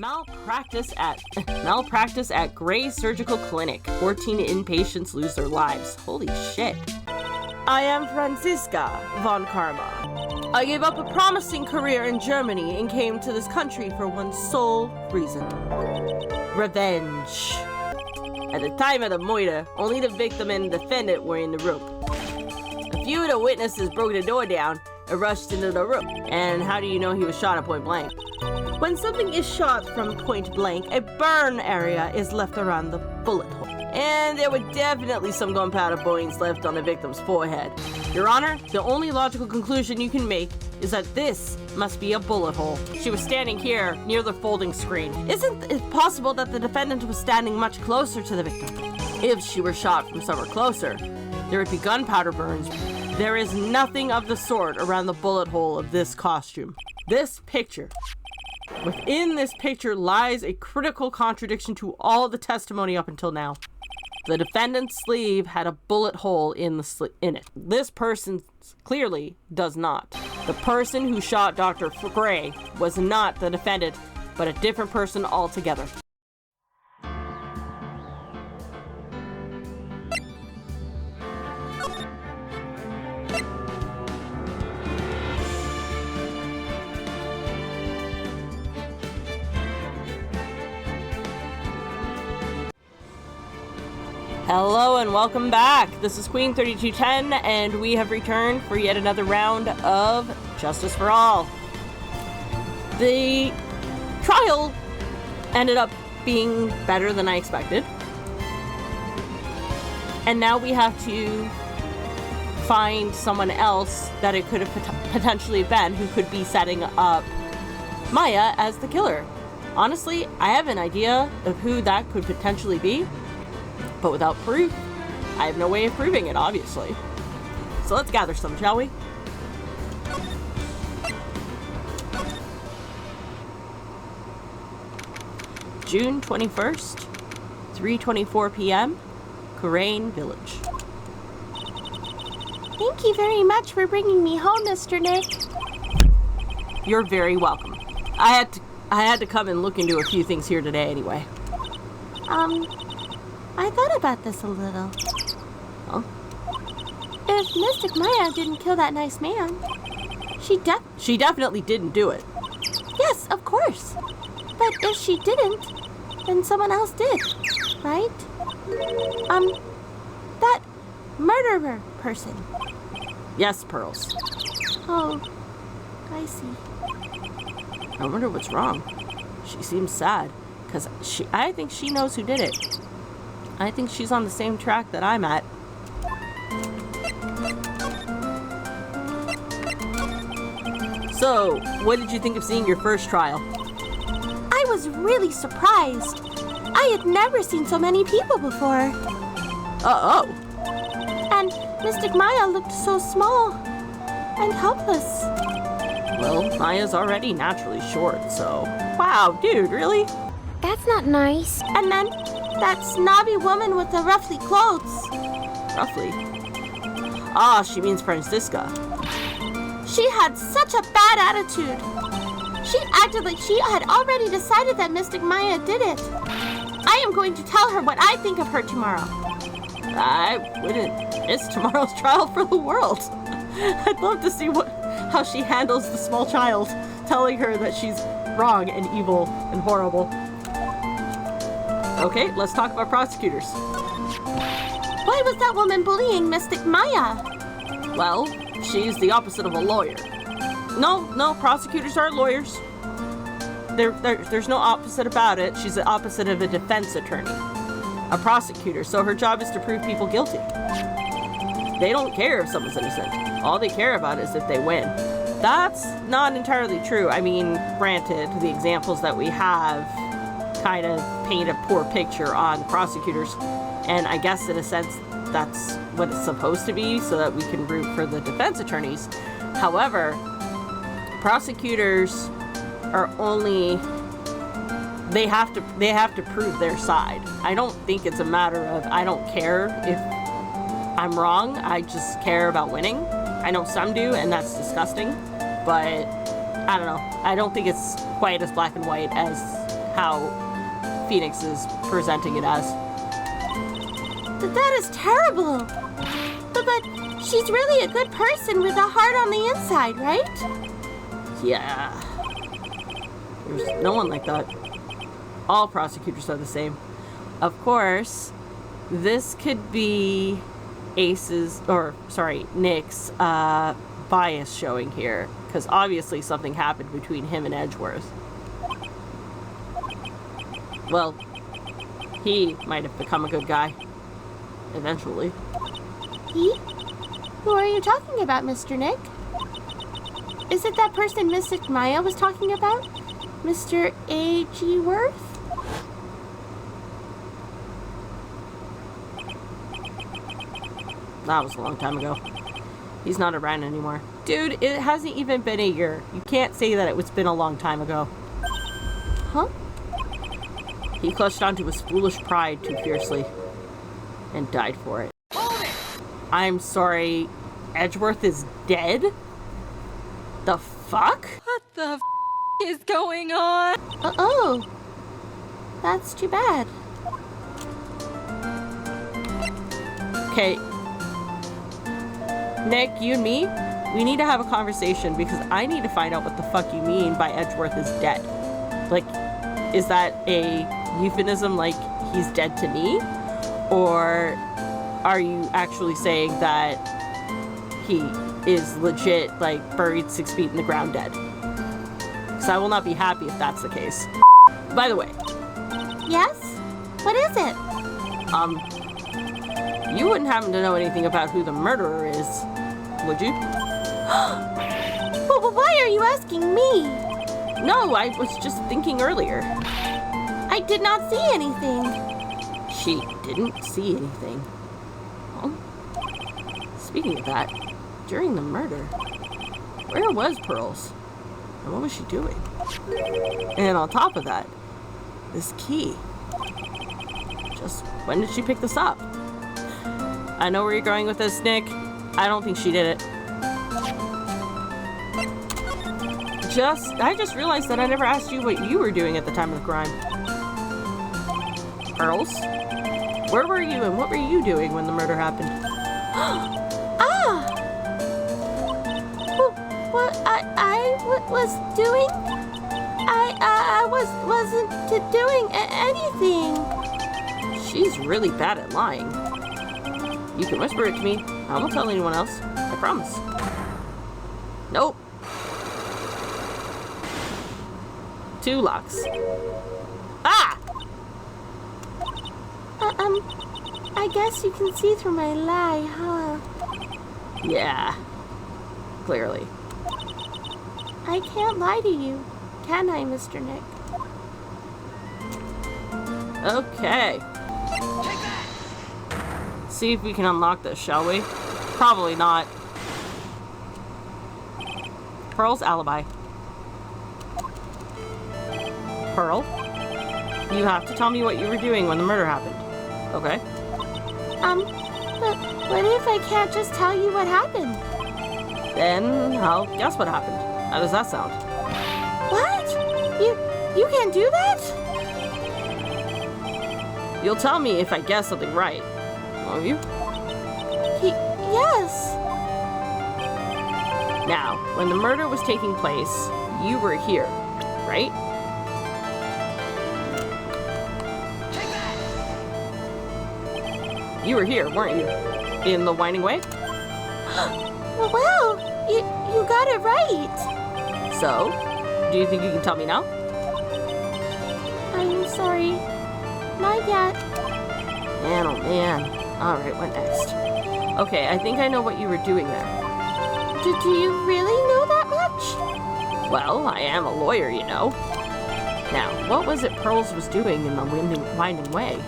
Malpractice at Gray Surgical Clinic. 14 inpatients lose their lives. Holy shit. I am Franziska von Karma. I gave up a promising career in Germany and came to this country for one sole reason. Revenge. At the time of the murder, only the victim and defendant were in the room. A few of the witnesses broke the door down and rushed into the room. And how do you know he was shot at point blank? When something is shot from point blank, a burn area is left around the bullet hole. And there were definitely some gunpowder bullets left on the victim's forehead. Your Honor, the only logical conclusion you can make is that this must be a bullet hole. She was standing here near the folding screen. Isn't it possible that the defendant was standing much closer to the victim? If she were shot from somewhere closer, there would be gunpowder burns. There is nothing of the sort around the bullet hole of this costume. This picture. Within this picture lies a critical contradiction to all the testimony up until now. The defendant's sleeve had a bullet hole in it. This person clearly does not. The person who shot Dr. Gray was not the defendant, but a different person altogether. Hello and welcome back. This is Queen 3210 and we have returned for yet another round of Justice for All. The trial ended up being better than I expected. And now we have to find someone else that it could have potentially been who could be setting up Maya as the killer. Honestly, I have an idea of who that could potentially be. But without proof, I have no way of proving it, obviously. So let's gather some, shall we? June 21st, 3:24 p.m., Karain Village. Thank you very much for bringing me home, Mr. Nick. You're very welcome. I had to come and look into a few things here today anyway. I thought about this a little. Huh? If Mystic Maya didn't kill that nice man, she definitely didn't do it. Yes, of course. But if she didn't, then someone else did, right? That murderer person. Yes, Pearls. Oh, I see. I wonder what's wrong. She seems sad, because I think she knows who did it. I think she's on the same track that I'm at. So, what did you think of seeing your first trial? I was really surprised. I had never seen so many people before. Oh. And Mystic Maya looked so small and helpless. Well, Maya's already naturally short, so... Wow, dude, really? That's not nice. And then that snobby woman with the ruffly clothes. Ruffly? Ah, she means Franziska. She had such a bad attitude. She acted like she had already decided that Mystic Maya did it. I am going to tell her what I think of her tomorrow. I wouldn't. It's tomorrow's trial for the world. I'd love to see how she handles the small child, telling her that she's wrong and evil and horrible. Okay, let's talk about prosecutors. Why was that woman bullying Mystic Maya? Well, she's the opposite of a lawyer. No, prosecutors are lawyers. There's no opposite about it. She's the opposite of a defense attorney. A prosecutor, so her job is to prove people guilty. They don't care if someone's innocent. All they care about is if they win. That's not entirely true. I mean, granted, the examples that we have kind of paint a poor picture on prosecutors, and I guess in a sense that's what it's supposed to be, so that we can root for the defense attorneys. However, prosecutors are only they have to prove their side. I don't think it's a matter of I don't care if I'm wrong, I just care about winning. I know some do, and that's disgusting, but I don't know. I don't think it's quite as black and white as how Phoenix is presenting it as. That is terrible. But she's really a good person with a heart on the inside, right? Yeah. There's no one like that. All prosecutors are the same. Of course, this could be Nick's bias showing here, because obviously something happened between him and Edgeworth. Well, he might have become a good guy. Eventually. He? Who are you talking about, Mr. Nick? Is it that person Mystic Maya was talking about? Mr. A.G. Worth? That was a long time ago. He's not around anymore. Dude, it hasn't even been a year. You can't say that it's been a long time ago. Huh? He clutched onto his foolish pride too fiercely and died for it. I'm sorry, Edgeworth is dead? The fuck? What the is going on? Oh. That's too bad. Okay. Nick, you and me, we need to have a conversation because I need to find out what the fuck you mean by Edgeworth is dead. Like, is that a euphemism like he's dead to me? Or are you actually saying that he is legit, like, buried 6 feet in the ground dead? Because I will not be happy if that's the case. By the way. Yes? What is it? You wouldn't happen to know anything about who the murderer is, would you? Well, why are you asking me? No, I was just thinking earlier. I did not see anything. She didn't see anything. Well, speaking of that, during the murder, where was Pearls? And what was she doing? And on top of that, this key. Just when did she pick this up? I know where you're going with this, Nick. I don't think she did it. I just realized that I never asked you what you were doing at the time of the crime. Pearls? Where were you and what were you doing when the murder happened? What I was doing? I wasn't doing anything. She's really bad at lying. You can whisper it to me. I won't tell anyone else. I promise. Nope. 2 locks. Ah! I guess you can see through my lie, huh? Yeah. Clearly. I can't lie to you, can I, Mr. Nick? Okay. See if we can unlock this, shall we? Probably not. Pearl's alibi. Pearl, you have to tell me what you were doing when the murder happened. Okay? But what if I can't just tell you what happened? Then I'll guess what happened. How does that sound? What? You can't do that? You'll tell me if I guess something right. Won't you? Yes. Now, when the murder was taking place, you were here, right? You were here, weren't you? In the Winding Way? Well, you got it right. So, do you think you can tell me now? I'm sorry. Not yet. Man, oh man. Alright, what next? Okay, I think I know what you were doing there. Do you really know that much? Well, I am a lawyer, you know. Now, what was it Pearls was doing in the Winding Way?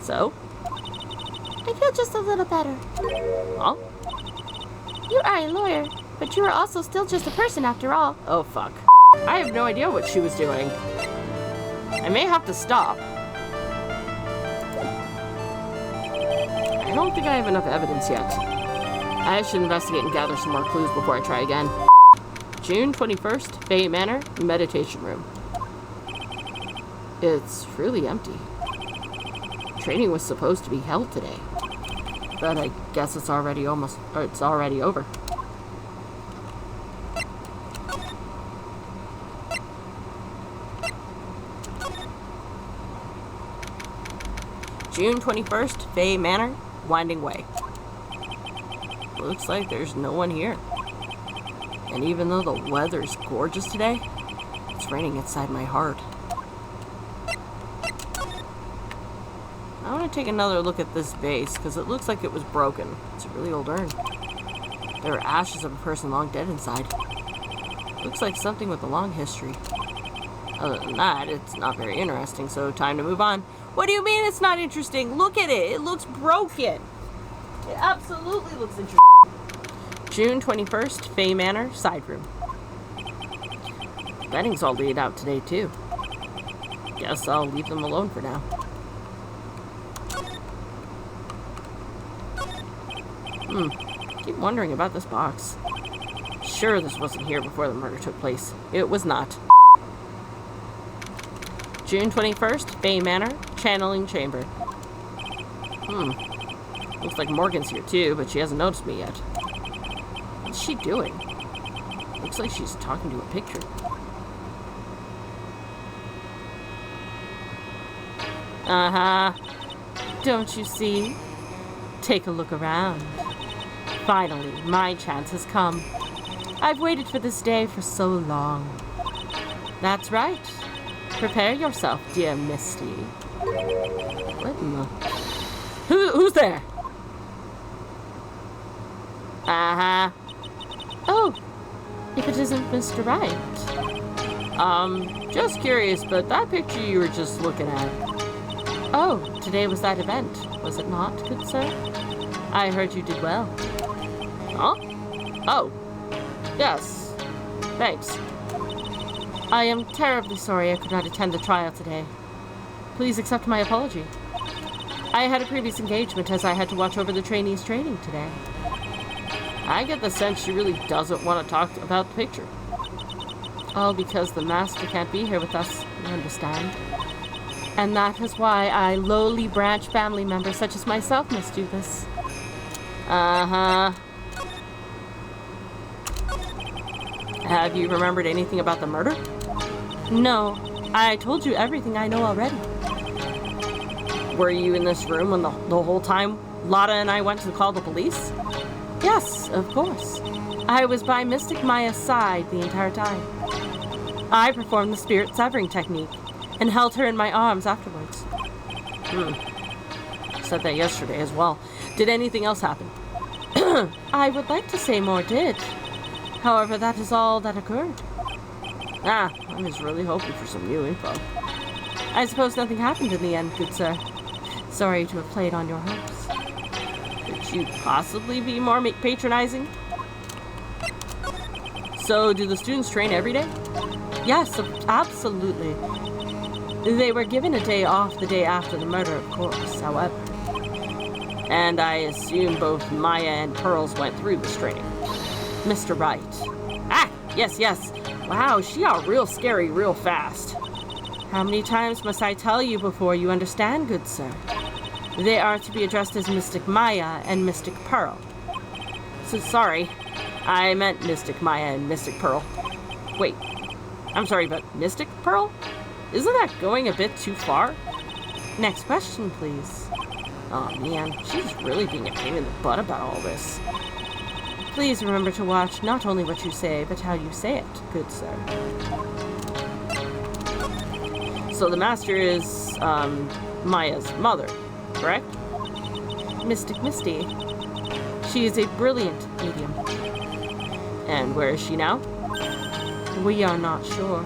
So? I feel just a little better. Huh? You are a lawyer, but you are also still just a person after all. Oh, fuck. I have no idea what she was doing. I may have to stop. I don't think I have enough evidence yet. I should investigate and gather some more clues before I try again. June 21st, Bay Manor, meditation room. It's really empty. Training was supposed to be held today, but I guess it's already over. June 21st, Bay Manor, Winding Way. Looks like there's no one here. And even though the weather's gorgeous today, it's raining inside my heart. I want to take another look at this vase, because it looks like it was broken. It's a really old urn. There are ashes of a person long dead inside. Looks like something with a long history. Other than that, it's not very interesting, so time to move on. What do you mean it's not interesting? Look at it. It looks broken. It absolutely looks interesting. June 21st, Fay Manor, side room. Bedding's all laid out today, too. Guess I'll leave them alone for now. Keep wondering about this box. Sure, this wasn't here before the murder took place. It was not. June 21st, Bay Manor, channeling chamber. Looks like Morgan's here too, but she hasn't noticed me yet. What's she doing? Looks like she's talking to a picture. Don't you see? Take a look around. Finally, my chance has come. I've waited for this day for so long. That's right. Prepare yourself, dear Misty. What in the... Who's there? Oh, if it isn't Mr. Wright. Just curious, but that picture you were just looking at. Oh, today was that event, was it not, good sir? I heard you did well. Huh? Oh, yes. Thanks. I am terribly sorry I could not attend the trial today. Please accept my apology. I had a previous engagement as I had to watch over the trainees' training today. I get the sense she really doesn't want to talk about the picture. All because the master can't be here with us, you understand. And that is why I, lowly branch family members such as myself, must do this. Have you remembered anything about the murder? No, I told you everything I know already. Were you in this room when the whole time Lotta and I went to call the police? Yes, of course. I was by Mystic Maya's side the entire time. I performed the spirit severing technique and held her in my arms afterwards. Said that yesterday as well. Did anything else happen? I would like to say more did. However, that is all that occurred. I was really hoping for some new info. I suppose nothing happened in the end, good sir. Sorry to have played on your hopes. Could you possibly be more patronizing? So, do the students train every day? Yes, absolutely. They were given a day off the day after the murder, of course, however. And I assume both Maya and Pearls went through this training. Mr. Wright. Yes. Wow, she got real scary real fast. How many times must I tell you before you understand, good sir? They are to be addressed as Mystic Maya and Mystic Pearl. So sorry, I meant Mystic Maya and Mystic Pearl. Wait, I'm sorry, but Mystic Pearl? Isn't that going a bit too far? Next question, please. Oh man, she's really being a pain in the butt about all this. Please remember to watch not only what you say, but how you say it, good sir. So the master is, Maya's mother, correct? Mystic Misty. She is a brilliant medium. And where is she now? We are not sure.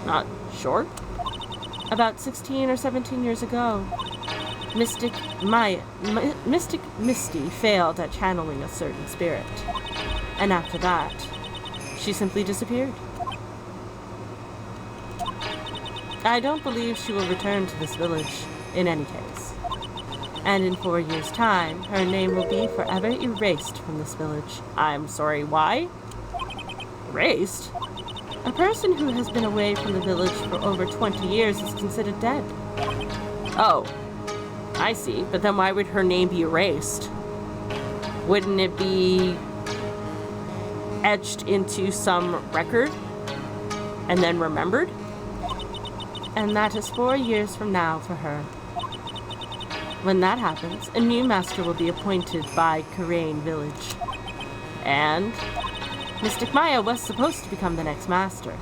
Not sure? About 16 or 17 years ago, Mystic Misty failed at channeling a certain spirit. And after that, she simply disappeared. I don't believe she will return to this village in any case. And in 4 years' time, her name will be forever erased from this village. I'm sorry, why? Erased? A person who has been away from the village for over 20 years is considered dead. Oh, I see. But then why would her name be erased? Wouldn't it be etched into some record and then remembered? And that is 4 years from now for her. When that happens, a new master will be appointed by Karain Village. And Mystic Maya was supposed to become the next master.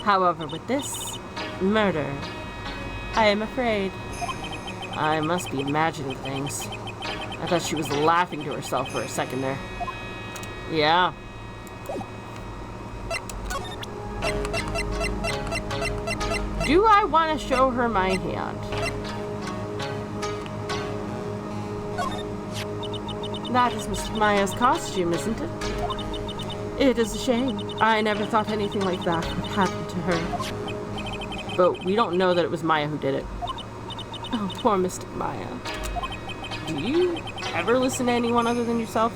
However, with this murder, I am afraid. I must be imagining things. I thought she was laughing to herself for a second there. Yeah. Do I want to show her my hand? That is Mr. Maya's costume, isn't it? It is a shame. I never thought anything like that would happen to her. But we don't know that it was Maya who did it. Oh, poor Mystic Maya. Do you ever listen to anyone other than yourself?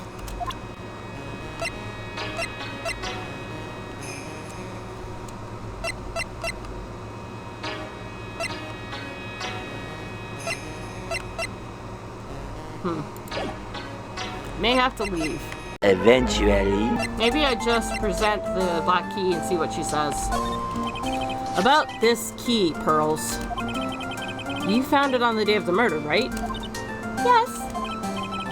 May have to leave. Eventually. Maybe I just present the black key and see what she says. About this key, Pearls. You found it on the day of the murder, right? Yes.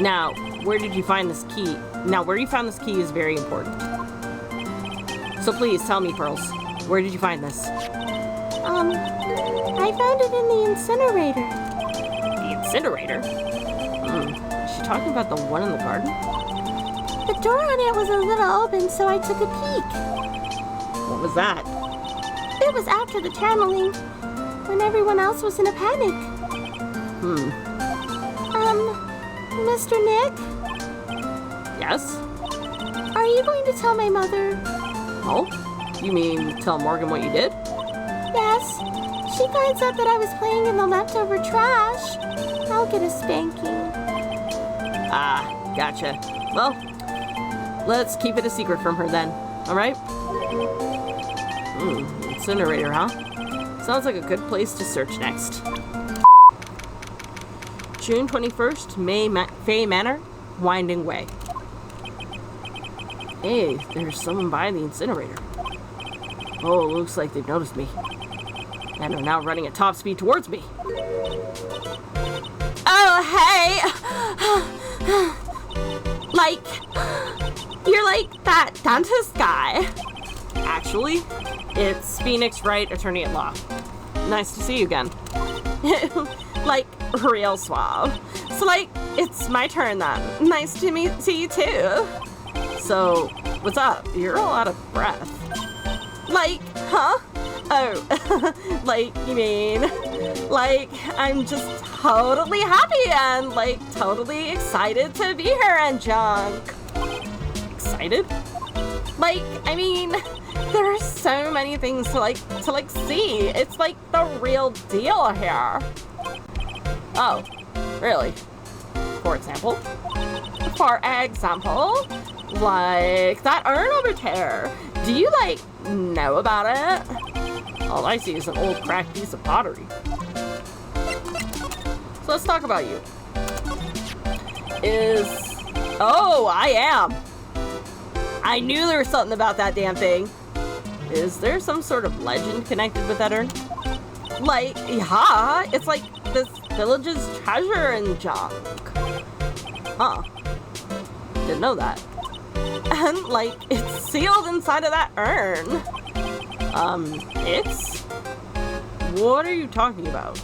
Now, where did you find this key? Now, where you found this key is very important. So please, tell me, Pearls. Where did you find this? I found it in the incinerator. The incinerator? Is she talking about the one in the garden? The door on it was a little open, so I took a peek. What was that? It was after the channeling, when everyone else was in a panic. Mr. Nick? Yes? Are you going to tell my mother? Oh? You mean tell Morgan what you did? Yes. She finds out that I was playing in the leftover trash. I'll get a spanking. Ah, gotcha. Well, let's keep it a secret from her then, alright? Incinerator, huh? Sounds like a good place to search next. June 21st, Fay Manor, Winding Way. Hey, there's someone by the incinerator. Oh, looks like they've noticed me. And are now running at top speed towards me. Oh, hey! You're like that dentist guy. Actually, it's Phoenix Wright, attorney at law. Nice to see you again. Real suave. So, it's my turn then. Nice to see you too. So, what's up? You're all out of breath. Huh? Oh, you mean, I'm just totally happy and, totally excited to be here and junk. Excited? I mean, there are so many things to see. It's the real deal here. Oh, really? For example? For example, that urn over there. Do you, know about it? All I see is an old cracked piece of pottery. So let's talk about you. Oh, I am! I knew there was something about that damn thing. Is there some sort of legend connected with that urn? Yeah, it's this village's treasure and junk. Huh. Didn't know that. And, it's sealed inside of that urn. It's? What are you talking about?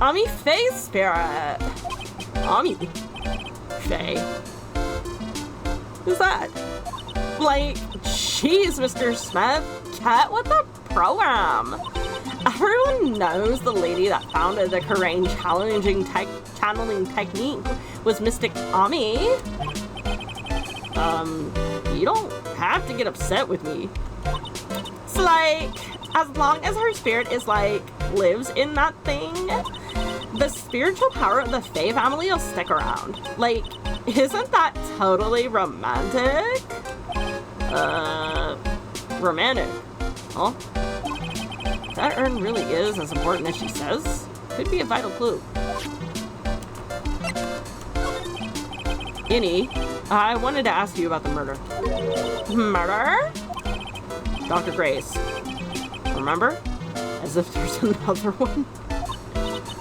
Ami Faye's spirit. Ami? Faye? Who's that? Jeez, Mr. Smith, get with the program. Everyone knows the lady that founded the Karain channeling technique was Mystic Ami. You don't have to get upset with me. So, like, as long as her spirit is, like, lives in that thing, the spiritual power of the Fae family will stick around. Like, isn't that totally romantic? Romantic. Huh? That urn really is as important as she says. Could be a vital clue. Innie, I wanted to ask you about the murder. Murder? Dr. Grace. Remember? As if there's another one.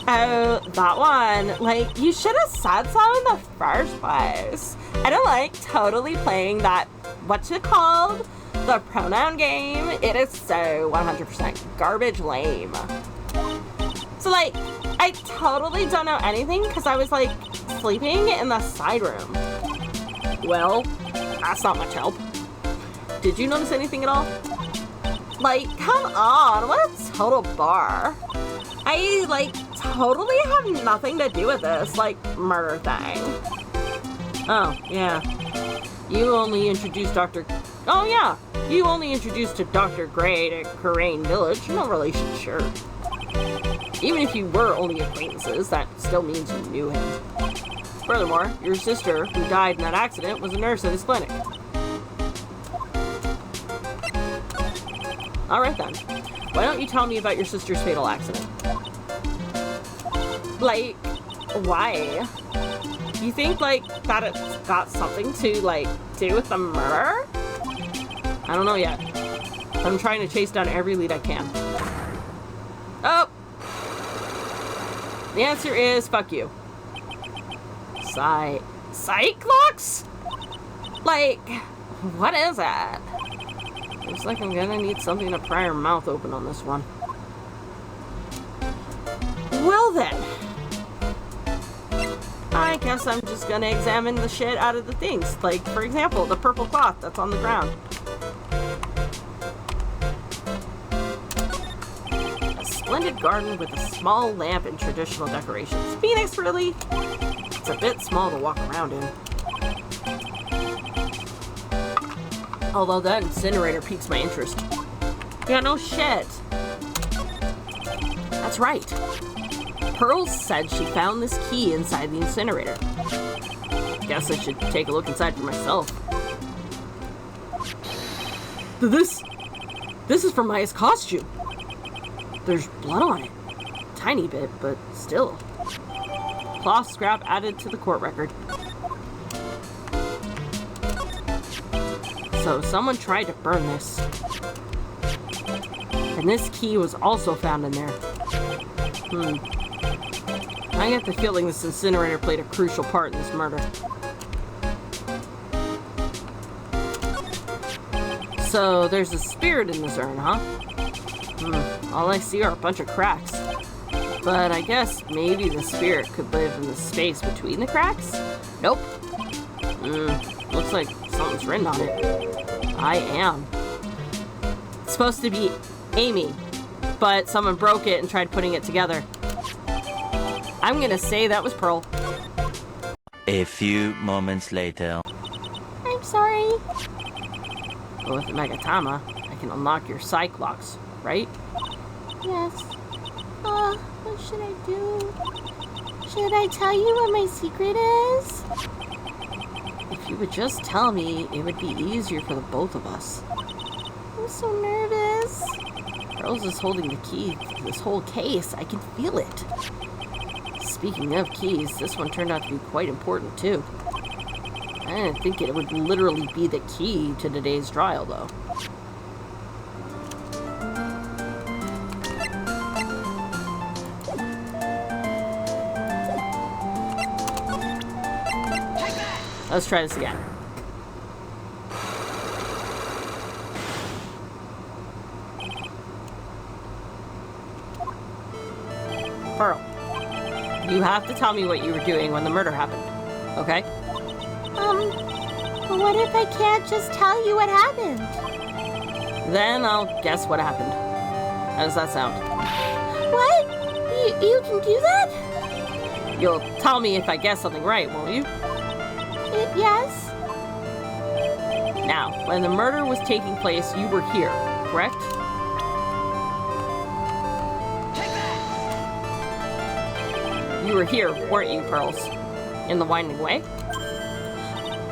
Oh, that one. Like, you should have said so in the first place. I don't like totally playing that, what's it called? The pronoun game. It is so 100% garbage lame. So, like, I totally don't know anything because I was, like, sleeping in the side room. Well, that's not much help. Did you notice anything at all? Like, come on, what a total bar. I, like, totally have nothing to do with this, like, murder thing. Oh, yeah. You only introduced Oh, yeah. You only introduced to Dr. Gray to Karain Village. No relation, sure. Even if you were only acquaintances, that still means you knew him. Furthermore, your sister, who died in that accident, was a nurse at his clinic. Alright then. Why don't you tell me about your sister's fatal accident? Like, why? You think, like, that it's got something to, like, do with the murder? I don't know yet. I'm trying to chase down every lead I can. Oh! The answer is, fuck you. Cyclox? Like, what is that? Looks like I'm gonna need something to pry her mouth open on this one. Well then. I guess I'm just gonna examine the shit out of the things. Like, for example, the purple cloth that's on the ground. A splendid garden with a small lamp and traditional decorations. Phoenix, really? It's a bit small to walk around in. Although that incinerator piques my interest. Yeah, no shit. That's right. Pearl said she found this key inside the incinerator. Guess I should take a look inside for myself. This is from Maya's costume. There's blood on it. Tiny bit, but still. Cloth scrap added to the court record. So someone tried to burn this. And this key was also found in there. I get the feeling this incinerator played a crucial part in this murder. So there's a spirit in this urn, huh? All I see are a bunch of cracks. But I guess maybe the spirit could live in the space between the cracks? Nope. Looks like something's written on it. I am. It's supposed to be Amy, but someone broke it and tried putting it together. I'm gonna say that was Pearl. A few moments later. I'm sorry. But with the Megatama, I can unlock your Cyclox, right? Yes. What should I do? Should I tell you what my secret is? If you would just tell me, it would be easier for the both of us. I'm so nervous. Pearl's is holding the key to this whole case. I can feel it. Speaking of keys, this one turned out to be quite important too. I didn't think it would literally be the key to today's trial, though. Let's try this again. Pearl, you have to tell me what you were doing when the murder happened, okay? But what if I can't just tell you what happened? Then I'll guess what happened. How does that sound? What? You can do that? You'll tell me if I guess something right, won't you? Yes. Now, when the murder was taking place, you were here, correct? were here, weren't you, Pearls? In the Winding Way?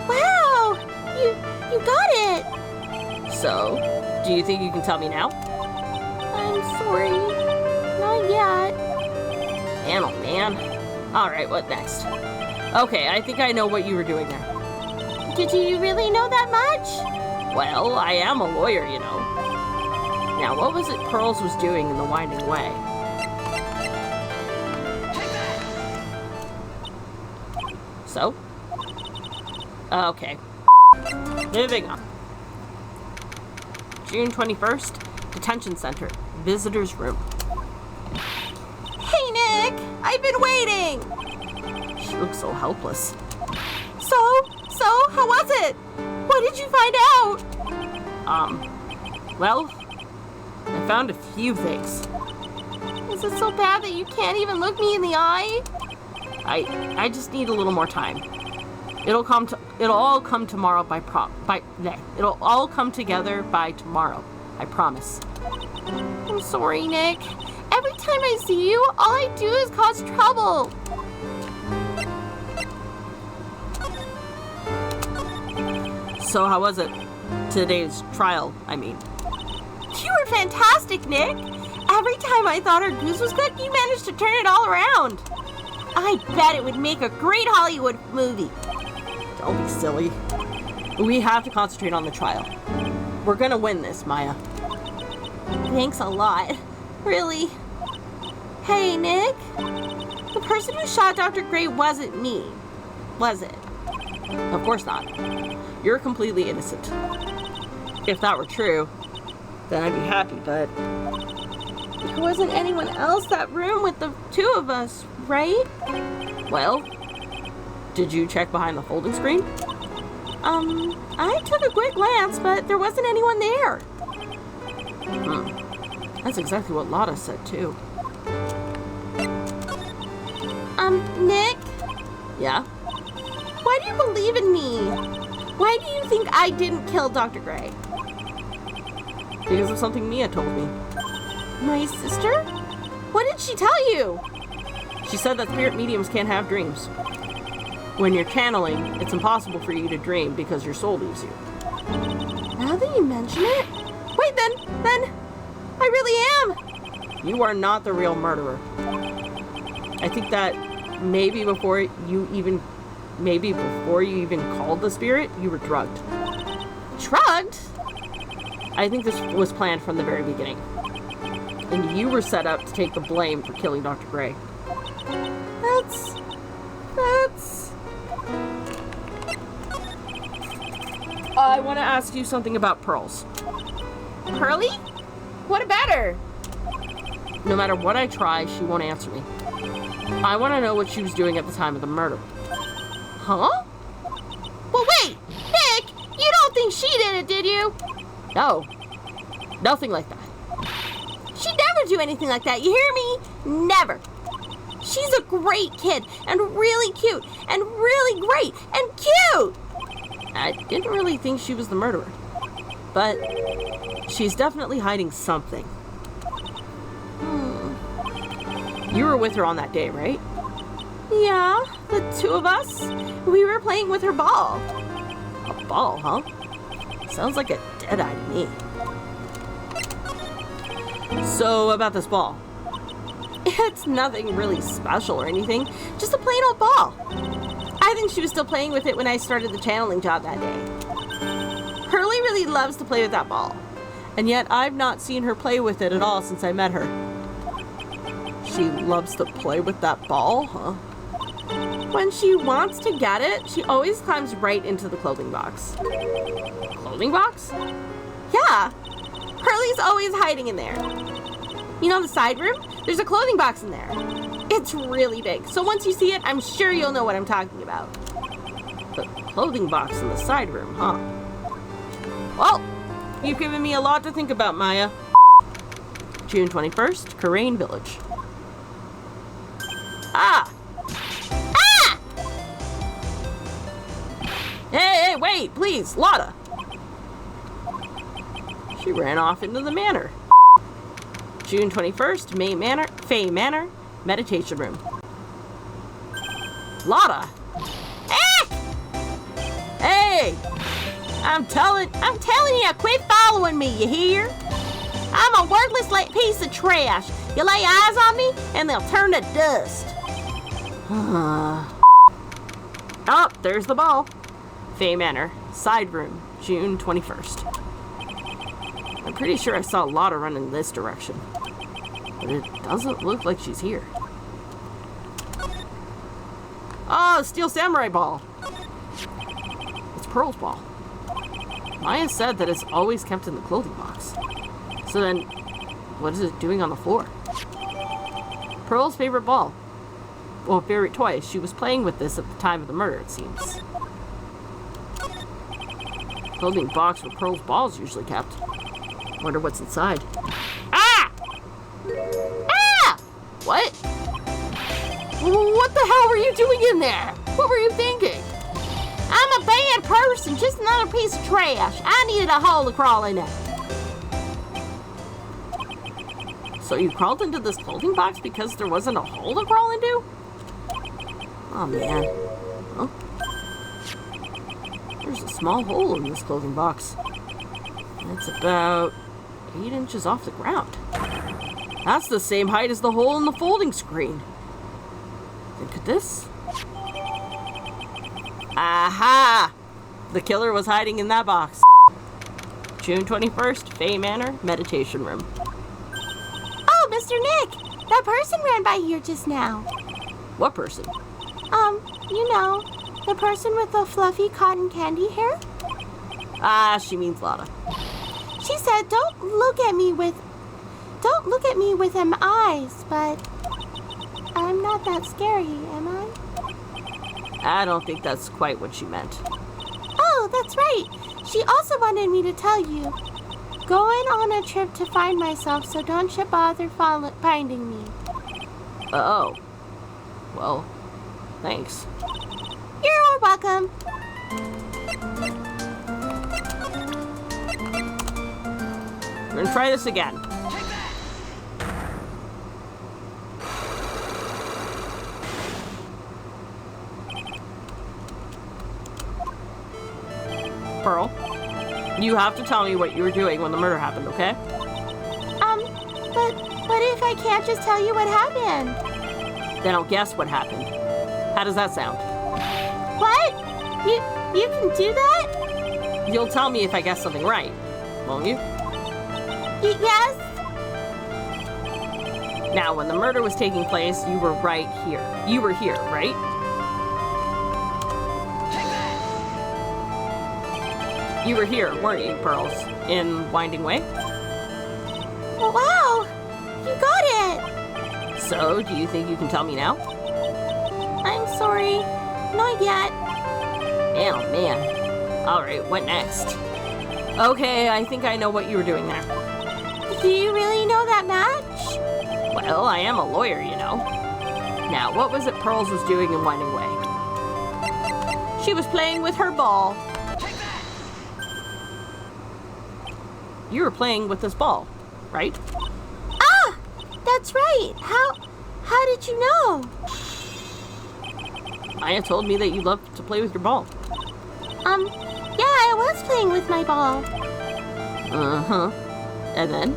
Wow! You got it! So, do you think you can tell me now? I'm sorry. Not yet. Man, oh man. Alright, what next? Okay, I think I know what you were doing there. Did you really know that much? Well, I am a lawyer, you know. Now, what was it Pearls was doing in the Winding Way? So? Okay. Moving on. June 21st, Detention Center, Visitor's Room. Hey, Nick! I've been waiting! She looks so helpless. So, how was it? What did you find out? Well, I found a few things. Is it so bad that you can't even look me in the eye? I just need a little more time. It'll all come tomorrow it'll all come together by tomorrow. I promise. I'm sorry, Nick. Every time I see you, all I do is cause trouble. So how was it? Today's trial, I mean. You were fantastic, Nick. Every time I thought our goose was cooked, you managed to turn it all around. I bet it would make a great Hollywood movie. Don't be silly. We have to concentrate on the trial. We're gonna win this, Maya. Thanks a lot. Really. Hey, Nick. The person who shot Dr. Gray wasn't me, was it? Of course not. You're completely innocent. If that were true, then I'd be happy, but There wasn't anyone else that room with the two of us, right? well, did you check behind the folding screen? I took a quick glance, but there wasn't anyone there. That's exactly what Lotta said, too. Nick, Yeah? why do you believe in me? Why do you think I didn't kill Dr. Gray? Because of something Mia told me. My sister? What did she tell you? She said that spirit mediums can't have dreams. When you're channeling, it's impossible for you to dream because your soul leaves you. Now that you mention it, wait, then, I really am. You are not the real murderer. I think that maybe before you even called the spirit, you were drugged. Drugged? I think this was planned from the very beginning. And you were set up to take the blame for killing Dr. Gray. That's... I want to ask you something about Pearls. Pearly? What about her? No matter what I try, she won't answer me. I want to know what she was doing at the time of the murder. Huh? Well, wait! Nick! You don't think she did it, did you? No. Nothing like that. She'd never do anything like that, you hear me? Never. She's a great kid, and really cute, and really great, and cute! I didn't really think she was the murderer. But she's definitely hiding something. You were with her on that day, right? Yeah, the two of us. We were playing with her ball. A ball, huh? Sounds like a dead-eye to me. So, about this ball. It's nothing really special or anything, just a plain old ball. I think she was still playing with it when I started the channeling job that day. Hurley really loves to play with that ball. And yet, I've not seen her play with it at all since I met her. She loves to play with that ball, huh? When she wants to get it, she always climbs right into the clothing box. Clothing box? Yeah, Hurley's always hiding in there. You know the side room? There's a clothing box in there. It's really big, so once you see it, I'm sure you'll know what I'm talking about. The clothing box in the side room, huh? Well, you've given me a lot to think about, Maya. June 21st, Karain Village. Ah! Ah! Hey, wait, please, Lotta. She ran off into the manor. June 21st, Faye Manor, Meditation Room. Lotta! Ah! Hey! I'm telling you, quit following me, you hear? I'm a worthless piece of trash. You lay eyes on me, and they'll turn to dust. Oh, there's the ball. Fay Manor, side room, June 21st. I'm pretty sure I saw Lotta run in this direction, but it doesn't look like she's here. Oh, Steel Samurai ball. It's Pearl's ball. Maya said that it's always kept in the clothing box. So then, what is it doing on the floor? Pearl's favorite ball. Well, favorite toy. She was playing with this at the time of the murder, it seems. Clothing box where Pearl's ball is usually kept. Wonder what's inside. Ah! Ah! What? What the hell were you doing in there? What were you thinking? I'm a bad person, just another piece of trash. I needed a hole to crawl in it. So you crawled into this clothing box because there wasn't a hole to crawl into? Oh man. Huh? There's a small hole in this clothing box. It's about 8 inches off the ground. That's the same height as the hole in the folding screen. Then could this? Aha! The killer was hiding in that box. June 21st, Fay Manor, meditation room. Oh, Mr. Nick, that person ran by here just now. What person? You know, the person with the fluffy cotton candy hair? Ah, she means Lotta. She said, don't look at me with them eyes, but I'm not that scary, am I? I don't think that's quite what she meant. Oh, that's right. She also wanted me to tell you, going on a trip to find myself, so don't you bother finding me. Oh. Well, thanks. You're welcome. We're gonna try this again. Pearl, you have to tell me what you were doing when the murder happened, okay? But if I can't just tell you what happened? Then I'll guess what happened. How does that sound? What? You can do that? You'll tell me if I guess something right, won't you? Yes? Now, when the murder was taking place, you were right here. You were here, right? You were here, weren't you, Pearls? In Winding Way? Wow! You got it! So, do you think you can tell me now? I'm sorry. Not yet. Oh, man. Alright, what next? Okay, I think I know what you were doing there. Do you really know that much? Well, I am a lawyer, you know. Now, what was it Pearls was doing in Winding Way? She was playing with her ball. You were playing with this ball, right? Ah! That's right. How did you know? Maya told me that you loved to play with your ball. Yeah, I was playing with my ball. Uh-huh. And then?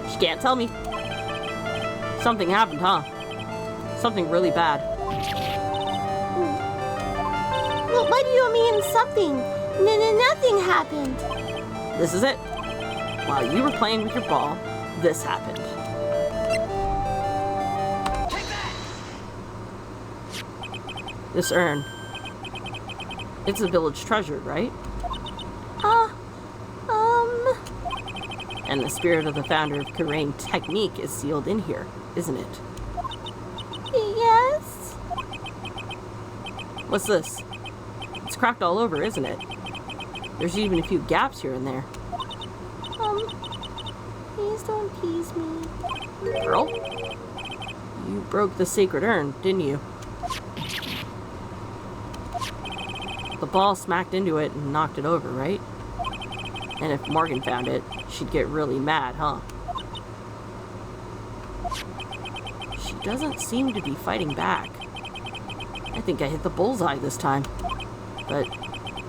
She can't tell me. Something happened, huh? Something really bad. Well, what do you mean, something? Nothing happened. This is it. While you were playing with your ball, this happened. This urn. It's a village treasure, right? And the spirit of the founder of Kurain Technique is sealed in here, isn't it? Yes? What's this? It's cracked all over, isn't it? There's even a few gaps here and there. Please don't tease me. Pearl? You broke the sacred urn, didn't you? The ball smacked into it and knocked it over, right? And if Morgan found it, she'd get really mad, huh? She doesn't seem to be fighting back. I think I hit the bullseye this time. But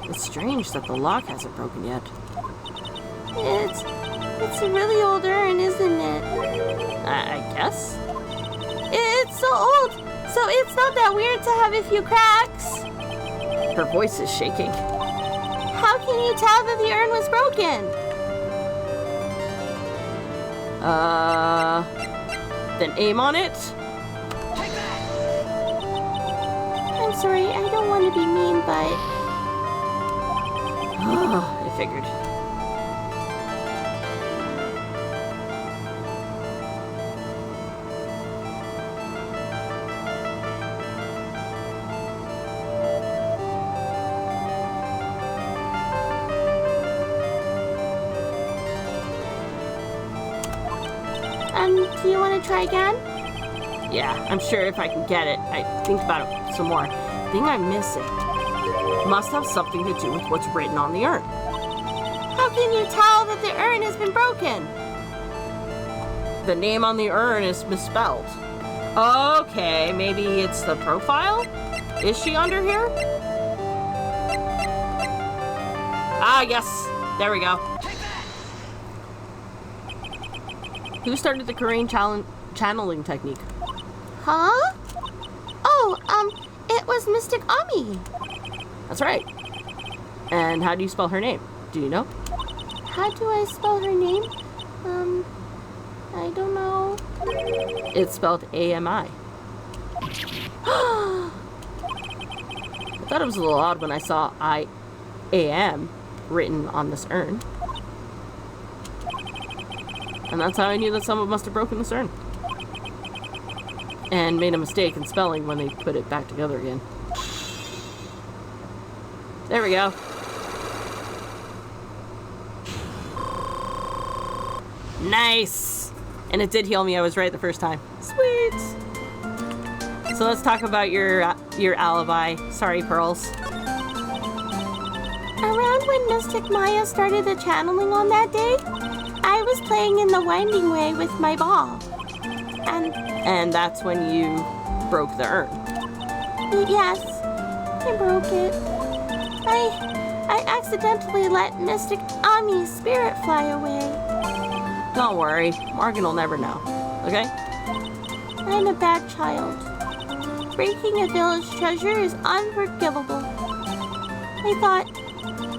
it's strange that the lock hasn't broken yet. It's a really old urn, isn't it? I guess? It's so old, so it's not that weird to have a few cracks. Her voice is shaking. How can you tell that the urn was broken? Then aim on it. I'm sorry, I don't want to be mean, but... I figured. Do you want to try again? Yeah, I'm sure if I can get it. I think about it some more. The thing I'm missing must have something to do with what's written on the urn. How can you tell that the urn has been broken? The name on the urn is misspelled. Okay, maybe it's the profile? Is she under here? Ah, yes. There we go. Who started the Korean channeling technique? Huh? Oh, it was Mystic Ami. That's right. And how do you spell her name? Do you know? How do I spell her name? I don't know. It's spelled A-M-I. I thought it was a little odd when I saw I-A-M written on this urn. And that's how I knew that someone must have broken this urn. And made a mistake in spelling when they put it back together again. There we go. Nice! And it did heal me. I was right the first time. Sweet! So let's talk about your alibi. Sorry, Pearls. Around when Mystic Maya started the channeling on that day, I was playing in the winding way with my ball. And that's when you broke the urn. Yes, I broke it. I accidentally let Mystic Ami's spirit fly away. Don't worry, Morgan will never know. Okay? I'm a bad child. Breaking a village treasure is unforgivable. I thought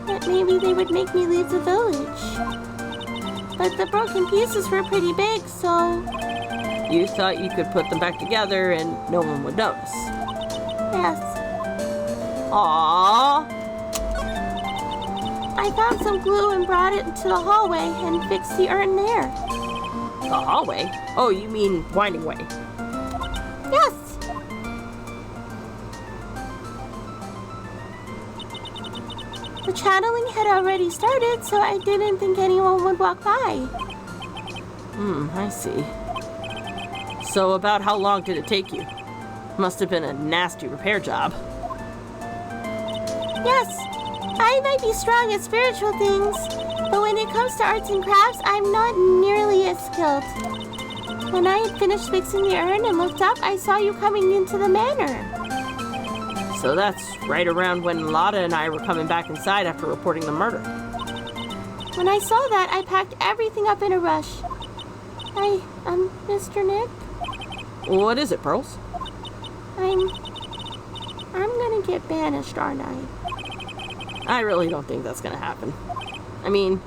that maybe they would make me leave the village. But the broken pieces were pretty big, so... You thought you could put them back together and no one would notice. Yes. Aww. I found some glue and brought it into the hallway and fixed the urn there. The hallway? Oh, you mean winding way. Yes. The channeling had already started, so I didn't think anyone would walk by. I see. So about how long did it take you? Must have been a nasty repair job. Yes, I might be strong at spiritual things, but when it comes to arts and crafts, I'm not nearly as skilled. When I had finished fixing the urn and looked up, I saw you coming into the manor. So that's right around when Lotta and I were coming back inside after reporting the murder. When I saw that, I packed everything up in a rush. Mr. Nick? What is it, Pearls? I'm gonna get banished, aren't I? I really don't think that's gonna happen. I mean,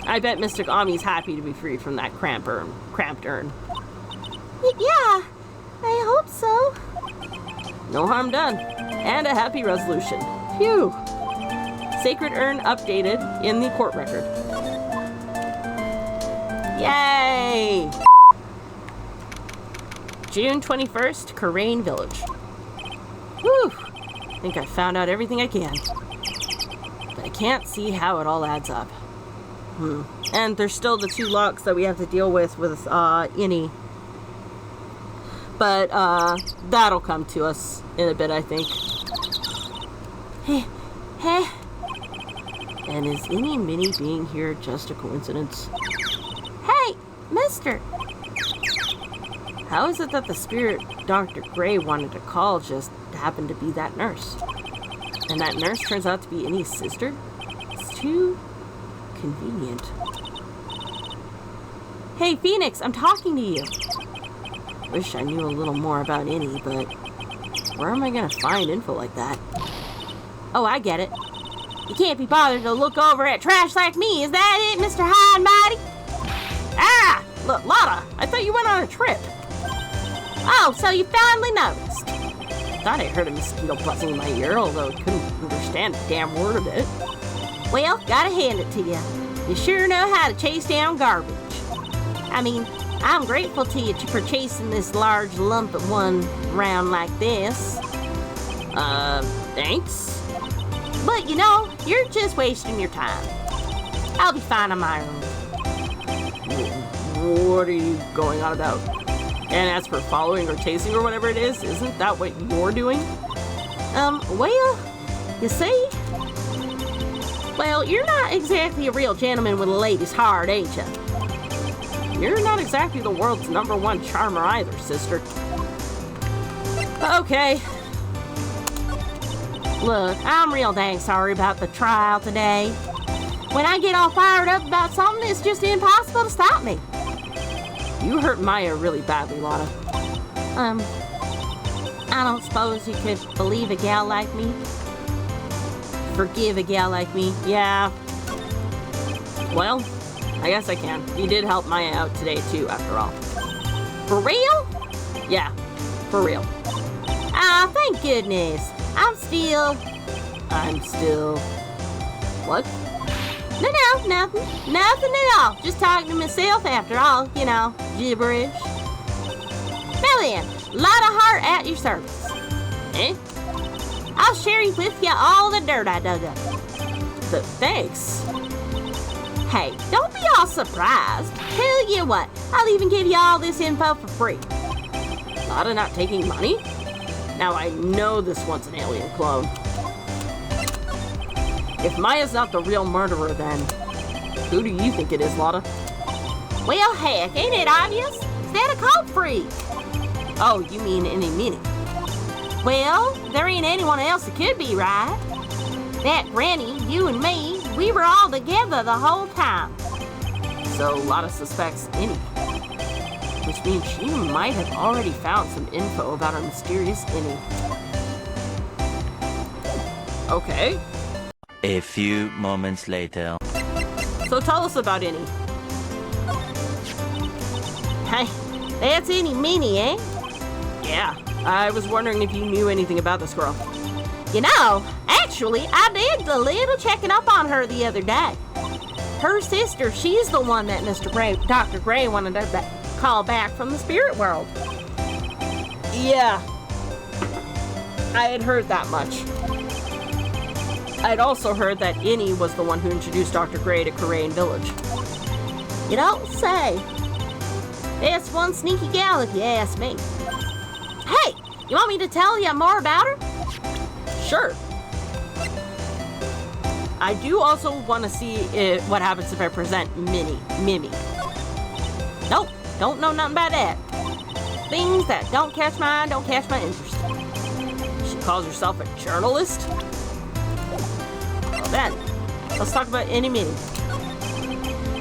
I bet Mystic Ami's happy to be free from that cramped urn. Yeah, I hope so. No harm done. And a happy resolution. Phew. Sacred urn updated in the court record. Yay! June 21st, Karain Village. Whew. I think I found out everything I can. But I can't see how it all adds up. And there's still the 2 locks that we have to deal with Innie. But that'll come to us in a bit, I think. Hey. And is Innie Minnie being here just a coincidence? Hey, mister. How is it that the spirit Dr. Gray wanted to call just happened to be that nurse. And that nurse turns out to be Innie's sister? It's too convenient. Hey, Phoenix, I'm talking to you. Wish I knew a little more about Innie, but where am I gonna find info like that? Oh, I get it. You can't be bothered to look over at trash like me, is that it, Mr. High and Mighty? Ah! Look, Lotta, I thought you went on a trip. Oh, so you finally noticed. Thought I heard a mosquito buzzing in my ear, although I couldn't understand a damn word of it. Well, gotta hand it to you. You sure know how to chase down garbage. I mean, I'm grateful to you for chasing this large lump of one around like this. Thanks? But you know, you're just wasting your time. I'll be fine on my own. What are you going on about? And as for following or chasing or whatever it is, isn't that what you're doing? Well, you see? Well, you're not exactly a real gentleman with a lady's heart, ain't you? You're not exactly the world's #1 charmer either, sister. Okay. Look, I'm real dang sorry about the trial today. When I get all fired up about something, it's just impossible to stop me. You hurt Maya really badly, Lotta. I don't suppose you could believe a gal like me? Forgive a gal like me? Yeah. Well, I guess I can. You did help Maya out today, too, after all. For real? Yeah, for real. Ah, thank goodness. I'm still... What? No, nothing. Nothing at all. Just talking to myself after all, you know, gibberish. Now then, lot of heart at your service. Eh? I'll share with you all the dirt I dug up. Thanks. Hey, don't be all surprised. Tell you what, I'll even give you all this info for free. Lotta not taking money? Now I know this one's an alien clone. If Maya's not the real murderer, then who do you think it is, Lotta? Well, heck, ain't it obvious? Is that a cult freak? Oh, you mean Innie Minnie? Well, there ain't anyone else it could be, right? That Granny, you and me, we were all together the whole time. So Lotta suspects Innie. Which means she might have already found some info about our mysterious Innie. Okay. A few moments later. So tell us about Innie. Hey, that's Innie Minnie, eh? Yeah, I was wondering if you knew anything about this girl. You know, actually, I did a little checking up on her the other day. Her sister, she's the one that Dr. Gray wanted to call back from the spirit world. Yeah, I had heard that much. I'd also heard that Innie was the one who introduced Dr. Gray to Korean Village. You don't say. That's one sneaky gal if you ask me. Hey, you want me to tell you more about her? Sure. I do also want to see what happens if I present Mimi. Nope, don't know nothing about that. Things that don't catch my eye don't catch my interest. She calls herself a journalist? Well then, let's talk about Innie Minnie.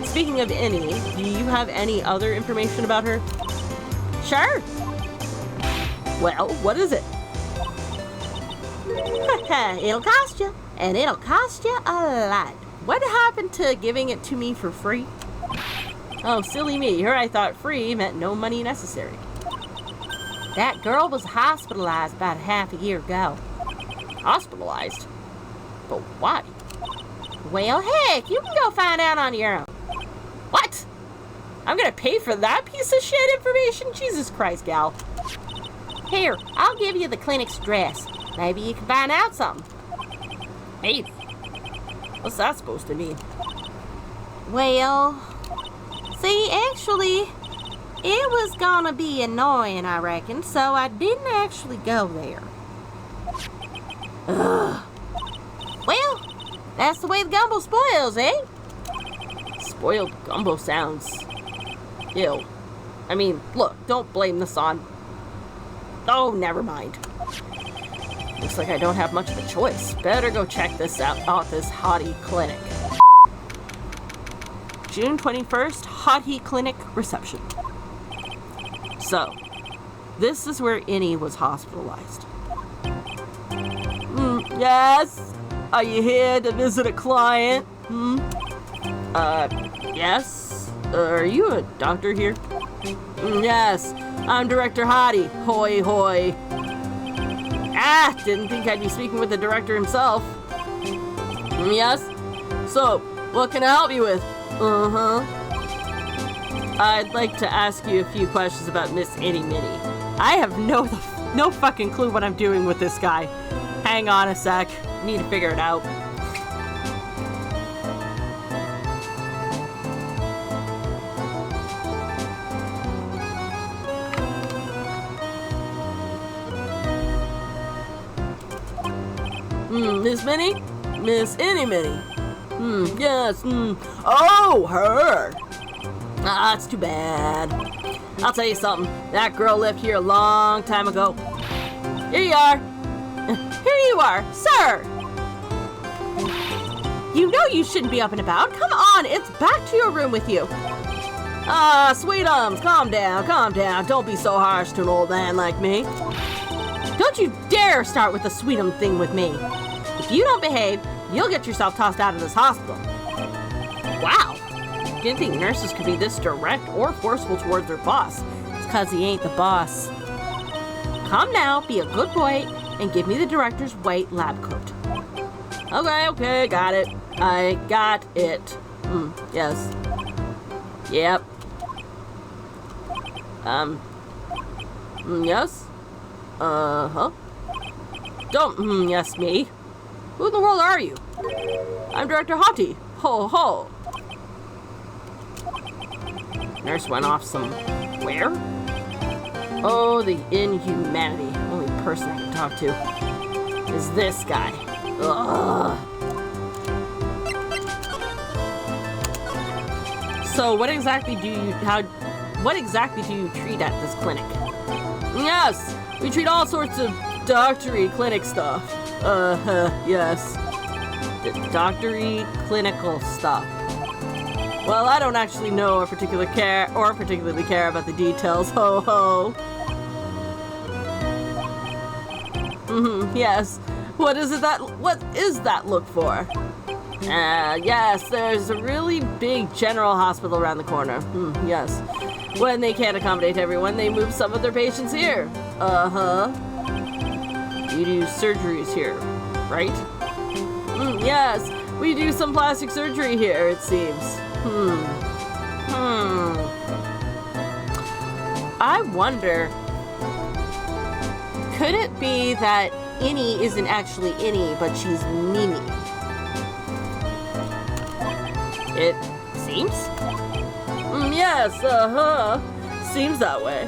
Speaking of Innie, do you have any other information about her? Sure. Well, what is it? It'll cost you, and it'll cost you a lot. What happened to giving it to me for free? Oh, silly me. Here I thought free meant no money necessary. That girl was hospitalized about half a year ago. Hospitalized? But why? Well, heck, you can go find out on your own. What? I'm gonna pay for that piece of shit information? Jesus Christ, gal. Here, I'll give you the clinic's address. Maybe you can find out something. Hey, what's that supposed to mean? Well, see, actually, it was gonna be annoying, I reckon, so I didn't actually go there. Ugh. Well, that's the way the gumbo spoils, eh? Spoiled gumbo sounds ill. I mean, look, don't blame this on... Oh, never mind. Looks like I don't have much of a choice. Better go check this out, this hottie clinic. June 21st, hottie clinic reception. So, this is where Innie was hospitalized. Yes? Are you here to visit a client? Yes? Are you a doctor here? Yes, I'm Director Hottie. Hoy hoy. Didn't think I'd be speaking with the director himself. Yes? So, what can I help you with? I'd like to ask you a few questions about Miss Innie Minnie. I have no fucking clue what I'm doing with this guy. Hang on a sec. Need to figure it out. Miss Minnie? Miss Innie Minnie? Yes, Oh, her! That's too bad. I'll tell you something. That girl left here a long time ago. Here you are. Here you are, sir! You know you shouldn't be up and about. Come on, it's back to your room with you. Sweetums, calm down, calm down. Don't be so harsh to an old man like me. Don't you dare start with the sweetum thing with me. If you don't behave, you'll get yourself tossed out of this hospital. Wow. Didn't think nurses could be this direct or forceful towards their boss. It's because he ain't the boss. Come now, be a good boy, and give me the director's white lab coat. Okay, got it. I got it. Yes. Yep. Yes? Don't yes me. Who in the world are you? I'm Director Hottie. Ho ho. Nurse went off somewhere? Oh, the inhumanity. Only person I can talk to is this guy. Ugh. So what exactly do you treat at this clinic? Yes, we treat all sorts of doctory clinic stuff. Yes. The doctory clinical stuff. Well, I don't actually know or particularly care about the details. Ho ho. Yes. What is that look for? Yes, there's a really big general hospital around the corner. Yes. When they can't accommodate everyone, they move some of their patients here. You do surgeries here, right? Yes, we do some plastic surgery here, it seems. I wonder, could it be that Innie isn't actually Innie, but she's Mimi? It seems? Yes, seems that way.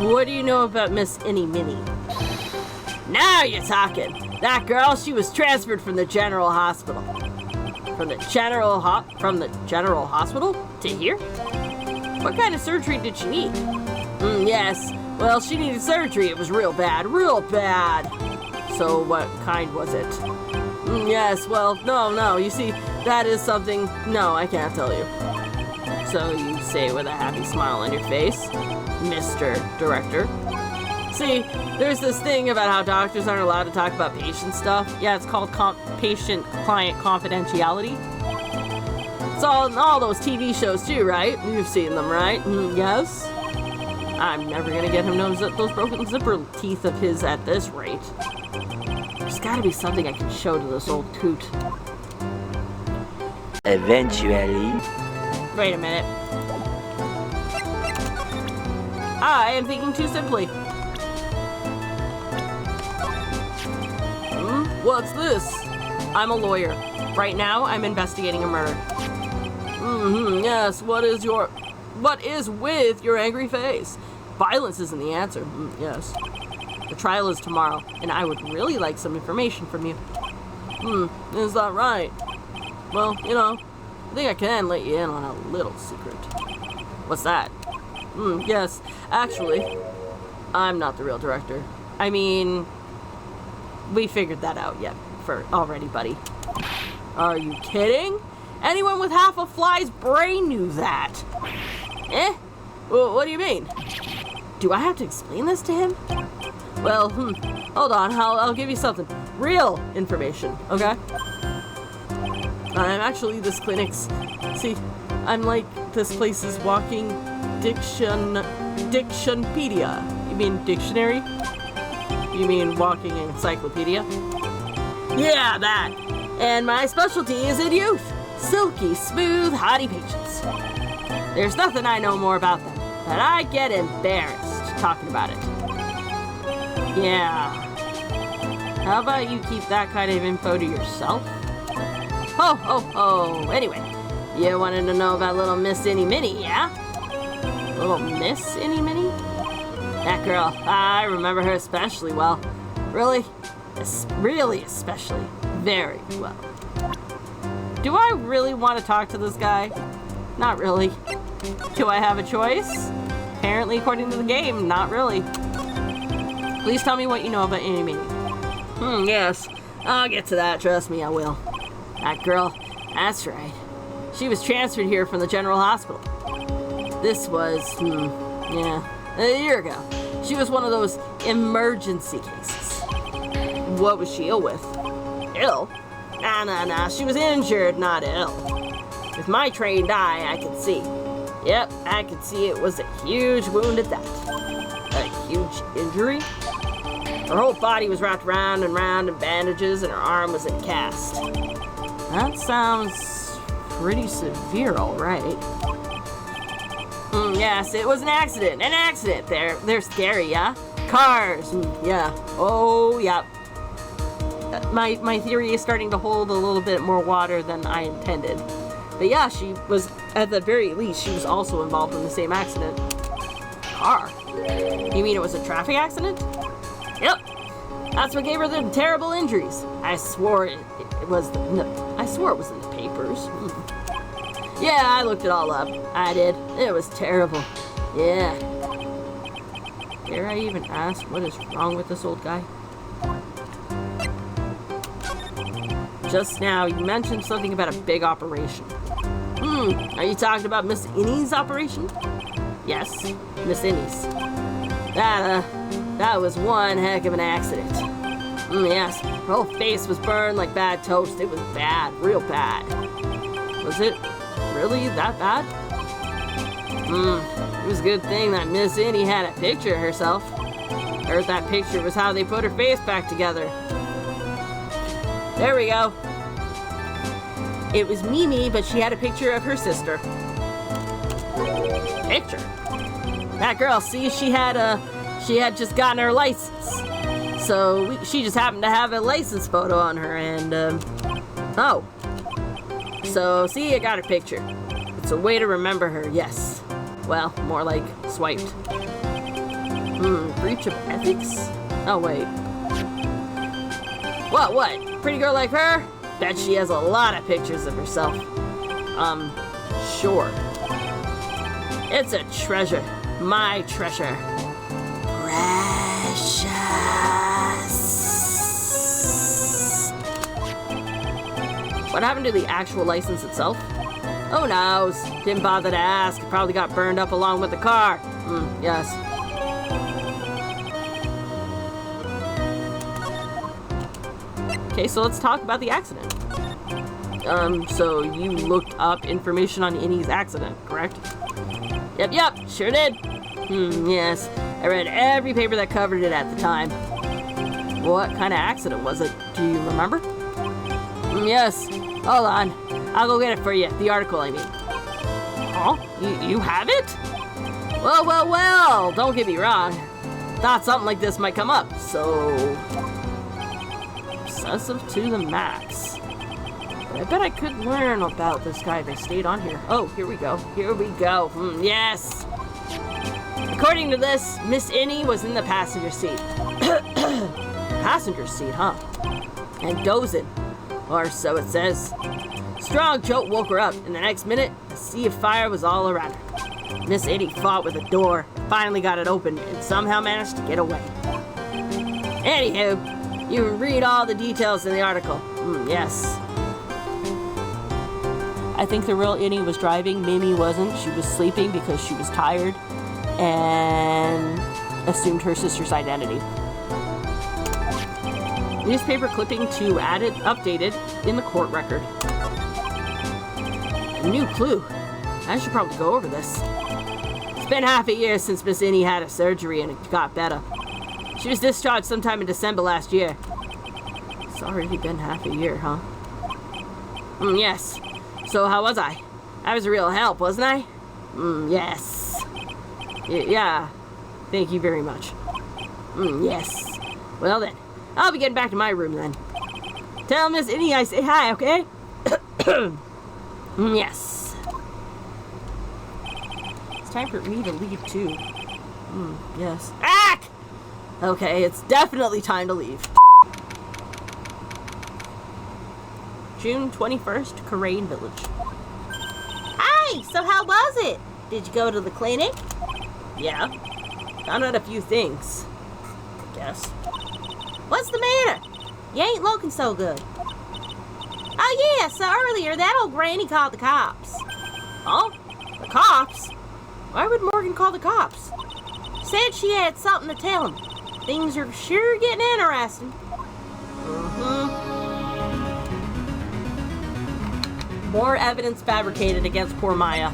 What do you know about Miss Innie Minnie? Now you're talking. That girl, she was transferred from the general hospital. From the general hospital to here? What kind of surgery did she need? Yes. Well, she needed surgery. It was real bad. Real bad. So what kind was it? Yes, well, no. You see, that is something... No, I can't tell you. So you say with a happy smile on your face, Mr. Director. See, there's this thing about how doctors aren't allowed to talk about patient stuff. Yeah, it's called patient-client confidentiality. It's all in all those TV shows too, right? You've seen them, right? Yes? I'm never gonna get him those broken zipper teeth of his at this rate. There's gotta be something I can show to this old coot. Eventually. Wait a minute. I am thinking too simply. What's this? I'm a lawyer. Right now, I'm investigating a murder. Yes, what is with your angry face? Violence isn't the answer. Yes. The trial is tomorrow, and I would really like some information from you. Is that right? Well, you know, I think I can let you in on a little secret. What's that? Yes, actually, I'm not the real director. I mean, we figured that out already, buddy. Are you kidding? Anyone with half a fly's brain knew that. Eh? Well, what do you mean? Do I have to explain this to him? Well, hold on. I'll give you something. Real information, okay? I'm actually this clinic's... See, I'm like this place's walking dictionpedia. You mean dictionary? You mean walking encyclopedia? Yeah, that. And my specialty is in youth. Silky, smooth, haughty patients. There's nothing I know more about them, but I get embarrassed talking about it. Yeah. How about you keep that kind of info to yourself? Oh. Anyway, you wanted to know about little Miss Innie Minnie, yeah? Little Miss Innie Minnie? That girl, I remember her especially well. Really especially. Very well. Do I really want to talk to this guy? Not really. Do I have a choice? Apparently, according to the game, not really. Please tell me what you know about Innie Minnie. Yes. I'll get to that. Trust me, I will. That girl, that's right. She was transferred here from the general hospital. This was, a year ago. She was one of those emergency cases. What was she ill with? Ill? Nah. She was injured, not ill. With my trained eye, I could see. Yep, I could see it was a huge wound at that. A huge injury? Her whole body was wrapped round and round in bandages, and her arm was in a cast. That sounds pretty severe, all right. Yes, it was an accident. An accident. They're scary, yeah? Cars. Yeah. Oh, yeah. My theory is starting to hold a little bit more water than I intended. But yeah, she was, at the very least, she was also involved in the same accident. Car? You mean it was a traffic accident? Yep. That's what gave her the terrible injuries. I swore it was in the papers. Yeah, I looked it all up. I did. It was terrible. Yeah. Dare I even ask what is wrong with this old guy? Just now, you mentioned something about a big operation. Are you talking about Miss Innie's operation? Yes, Miss Innie's. That was one heck of an accident. Yes, her whole face was burned like bad toast. It was bad, real bad. Was it really that bad? It was a good thing that Miss Innie had a picture of herself. Heard that picture was how they put her face back together. There we go. It was Mimi, but she had a picture of her sister. Picture? That girl, see, she had just gotten her license. So she just happened to have a license photo on her, and, oh. So, see, I got her picture. It's a way to remember her, yes. Well, more like swiped. Breach of ethics? Oh, wait. What? Pretty girl like her? Bet she has a lot of pictures of herself. Sure. It's a treasure. My treasure. Precious. What happened to the actual license itself? Who knows? Didn't bother to ask. It probably got burned up along with the car. Yes. Okay, so let's talk about the accident. So you looked up information on Innie's accident, correct? Yep, sure did. Yes. I read every paper that covered it at the time. What kind of accident was it? Do you remember? Yes. Hold on. I'll go get it for you. The article, I mean. Huh? You have it? Well. Don't get me wrong. Thought something like this might come up, so... Obsessive to the max. But I bet I could learn about this guy if I stayed on here. Oh, here we go. Yes! According to this, Miss Innie was in the passenger seat. Passenger seat, huh? And dozing. Or so it says. strong jolt woke her up, and the next minute, a sea of fire was all around her. Miss Eddie fought with the door, finally got it open, and somehow managed to get away. Anywho, you read all the details in the article. Yes. I think the real Annie was driving. Mimi wasn't. She was sleeping because she was tired and assumed her sister's identity. Newspaper clipping 2 updated in the court record. A new clue. I should probably go over this. It's been half a year since Miss Annie had a surgery and it got better. She was discharged sometime in December last year. It's already been half a year, huh? Yes. So how was I? I was a real help, wasn't I? Yes. Yeah. Thank you very much. Yes. Well then, I'll be getting back to my room then. Tell Miss Annie I say hi, okay? Yes. It's time for me to leave too. Yes. Ack! Okay, it's definitely time to leave. June 21st, Karain Village. Hey, so how was it? Did you go to the clinic? Yeah. Found out a few things. I guess. What's the matter? You ain't looking so good. Oh yeah, so earlier that old granny called the cops. Huh? The cops? Why would Morgan call the cops? Said she had something to tell him. Things are sure getting interesting. More evidence fabricated against poor Maya.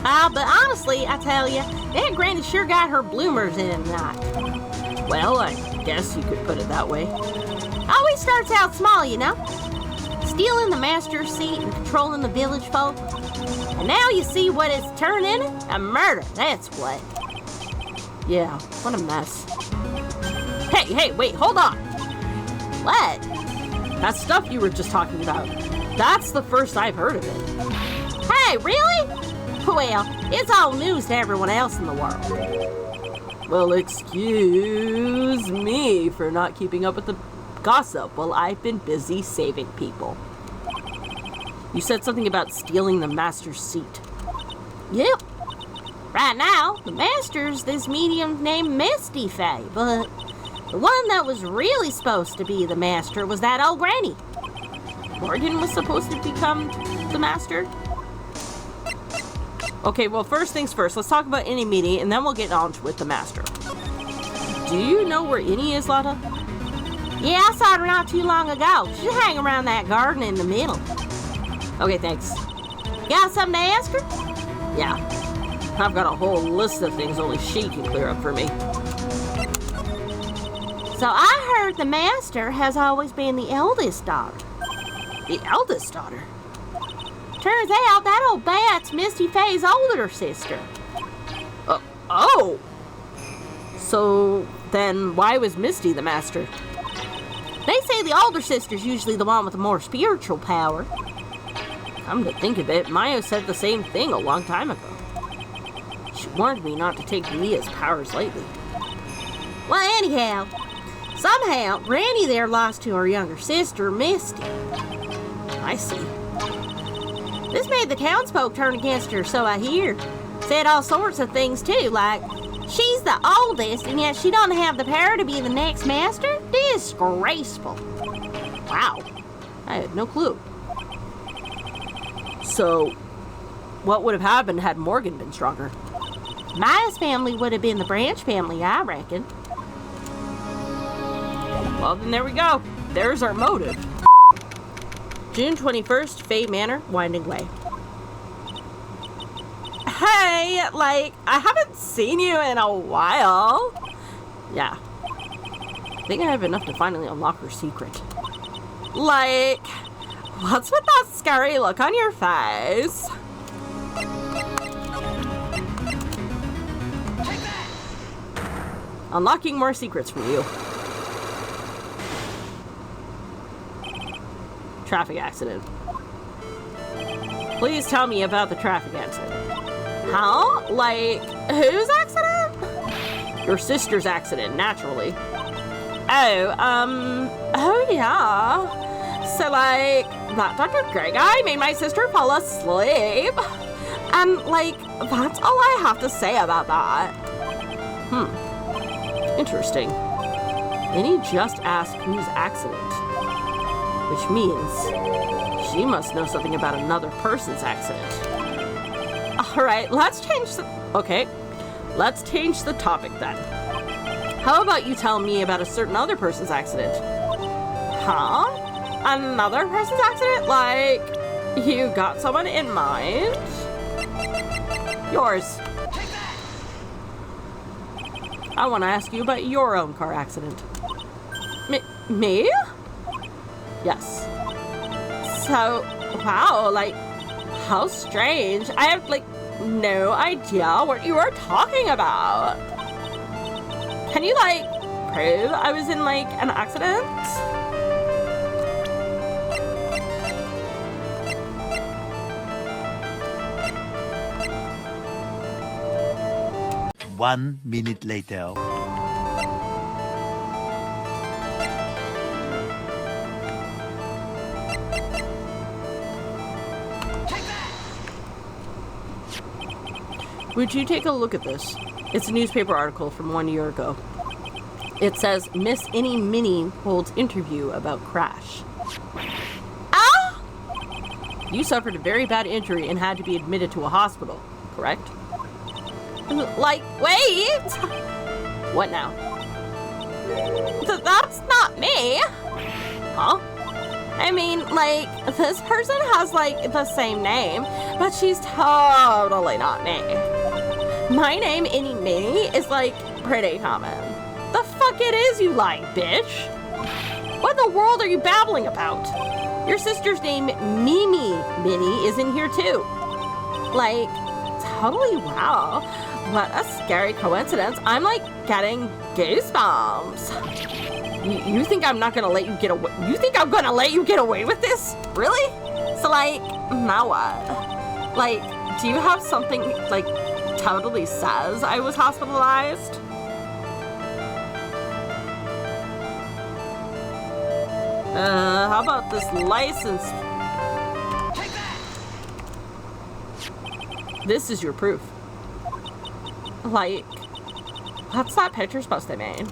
But honestly, I tell you, that granny sure got her bloomers in tonight. Well, I guess you could put it that way. Always starts out small, you know. Stealing the master's seat and controlling the village folk. And now you see what it's turned into? A murder, that's what. Yeah, what a mess. Hey, wait, hold on. What? That stuff you were just talking about. That's the first I've heard of it. Hey, really? Well, it's all news to everyone else in the world. Well, excuse me for not keeping up with the gossip while I've been busy saving people. You said something about stealing the master's seat. Yep. Right now, the master's this medium named Misty Faye, but the one that was really supposed to be the master was that old granny. Morgan was supposed to become the master? Okay, well, first things first. Let's talk about Innie Meanie, and then we'll get on with the master. Do you know where Innie is, Lotta? Yeah, I saw her not too long ago. She's hanging around that garden in the middle. Okay, thanks. Got something to ask her? Yeah. I've got a whole list of things only she can clear up for me. So I heard the master has always been the eldest daughter. The eldest daughter? Turns out that old bat's Misty Faye's older sister. Oh! So then why was Misty the master? They say the older sister's usually the one with the more spiritual power. Come to think of it, Maya said the same thing a long time ago. She warned me not to take Mia's powers lightly. Well, anyhow, somehow Granny there lost to her younger sister, Misty. I see. This made the townsfolk turn against her, so I hear. Said all sorts of things too, like she's the oldest and yet she don't have the power to be the next master? Disgraceful. Wow. I had no clue. So, what would have happened had Morgan been stronger? Maya's family would have been the branch family, I reckon. Well, then there we go. There's our motive. June 21st, Faye Manor, Winding Way. Hey, I haven't seen you in a while. Yeah. I think I have enough to finally unlock her secret. What's with that scary look on your face? Unlocking more secrets for you. Traffic accident. Please tell me about the traffic accident. Huh? Whose accident? Your sister's accident, naturally. Oh yeah. So, like, that Dr. Gray guy made my sister fall asleep. And, like, that's all I have to say about that. Interesting. Minnie just asked whose accident, which means she must know something about another person's accident. All right, let's change the topic then. How about you tell me about a certain other person's accident? Huh? Another person's accident? Like, you got someone in mind? Yours. I want to ask you about your own car accident. Me? Yes. So, wow, like, how strange. I have, like, no idea what you are talking about. Can you, like, prove I was in, like, an accident? One minute later. Would you take a look at this? It's a newspaper article from 1 year ago. It says, Miss Innie Minnie holds interview about crash. Ah! You suffered a very bad injury and had to be admitted to a hospital, correct? Like, wait! What now? That's not me! Huh? I mean, like, this person has, like, the same name, but she's totally not me. My name, Innie Minnie, is, like, pretty common. The fuck it is, you lying bitch? What in the world are you babbling about? Your sister's name, Mimi Minnie, is in here, too. Like, totally wow. What a scary coincidence. I'm, like, getting goosebumps. You think I'm not gonna let you get away? You think I'm gonna let you get away with this? Really? So, like, now what? Like, do you have something, like, totally says I was hospitalized? How about this license? This is your proof. Like, what's that picture supposed to mean?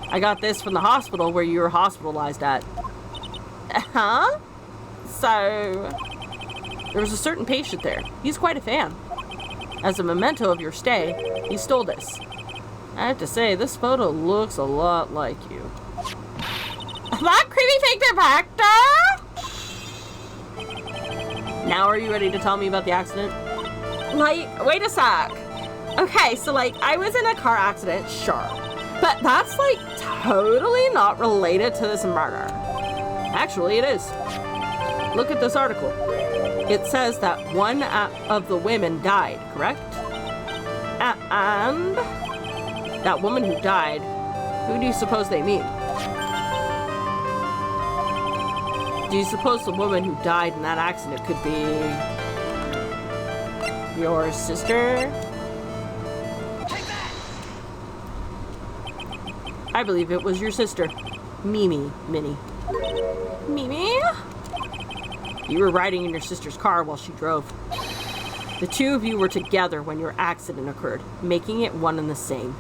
I got this from the hospital where you were hospitalized at. Huh? So, There was a certain patient there. He's quite a fan. As a memento of your stay, he stole this. I have to say, this photo looks a lot like you. that creepy fake director? Now are you ready to tell me about the accident? Like, wait a sec. Okay, so, like, I was in a car accident, sure. But that's, like, totally not related to this murder. Actually, it is. Look at this article. It says that one of the women died, correct? And? That woman who died, who do you suppose they mean? Do you suppose the woman who died in that accident could be your sister? I believe it was your sister, Mimi Minnie. Mimi? You were riding in your sister's car while she drove. The two of you were together when your accident occurred, making it one and the same.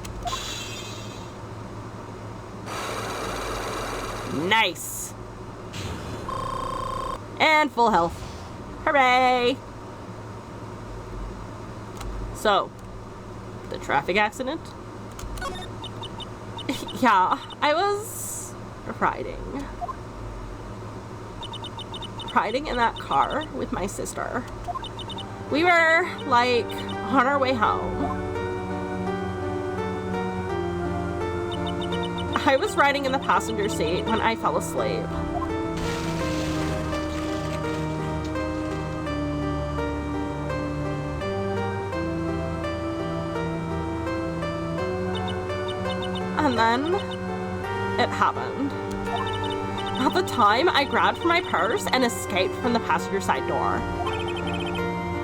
Nice. And full health. Hooray! So, the traffic accident? Yeah, I was riding in that car with my sister. We were, like, on our way home. I was riding in the passenger seat when I fell asleep. And then it happened. At the time, I grabbed for my purse and escaped from the passenger side door.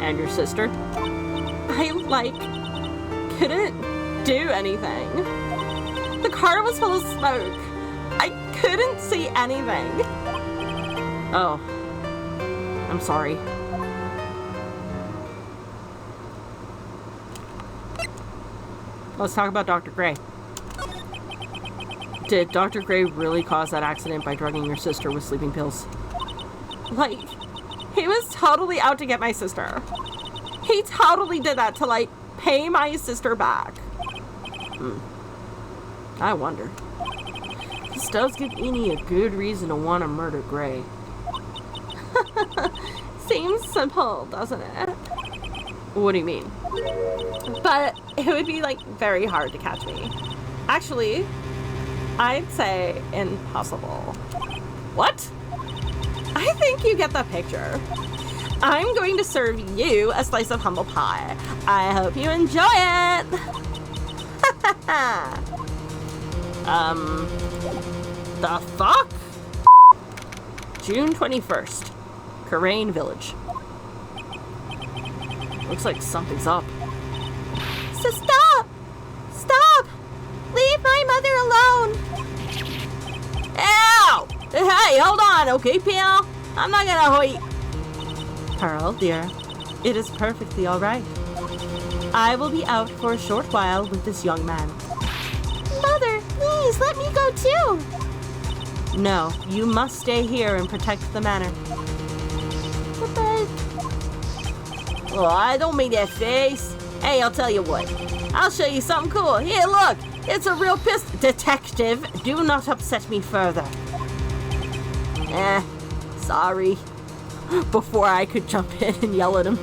And your sister? I, like, couldn't do anything. The car was full of smoke. I couldn't see anything. Oh. I'm sorry. Let's talk about Dr. Gray. Did Dr. Gray really cause that accident by drugging your sister with sleeping pills? Like, he was totally out to get my sister. He totally did that to, like, pay my sister back. I wonder. This does give Eni a good reason to want to murder Gray. Seems simple, doesn't it? What do you mean? But it would be, like, very hard to catch me. Actually, I'd say impossible. What? I think you get the picture. I'm going to serve you a slice of humble pie. I hope you enjoy it. The fuck? June 21st, Karain Village. Looks like something's up. So stop! Stop! Leave my mother alone! Ow! Hey, hold on, okay, pal? I'm not gonna hoit. Pearl, dear, it is perfectly all right. I will be out for a short while with this young man. Mother, please, let me go too! No, you must stay here and protect the manor. But... Oh, I don't make that face. Hey, I'll tell you what. I'll show you something cool. Here, look. It's a real pistol. Detective, do not upset me further. Sorry. Before I could jump in and yell at him.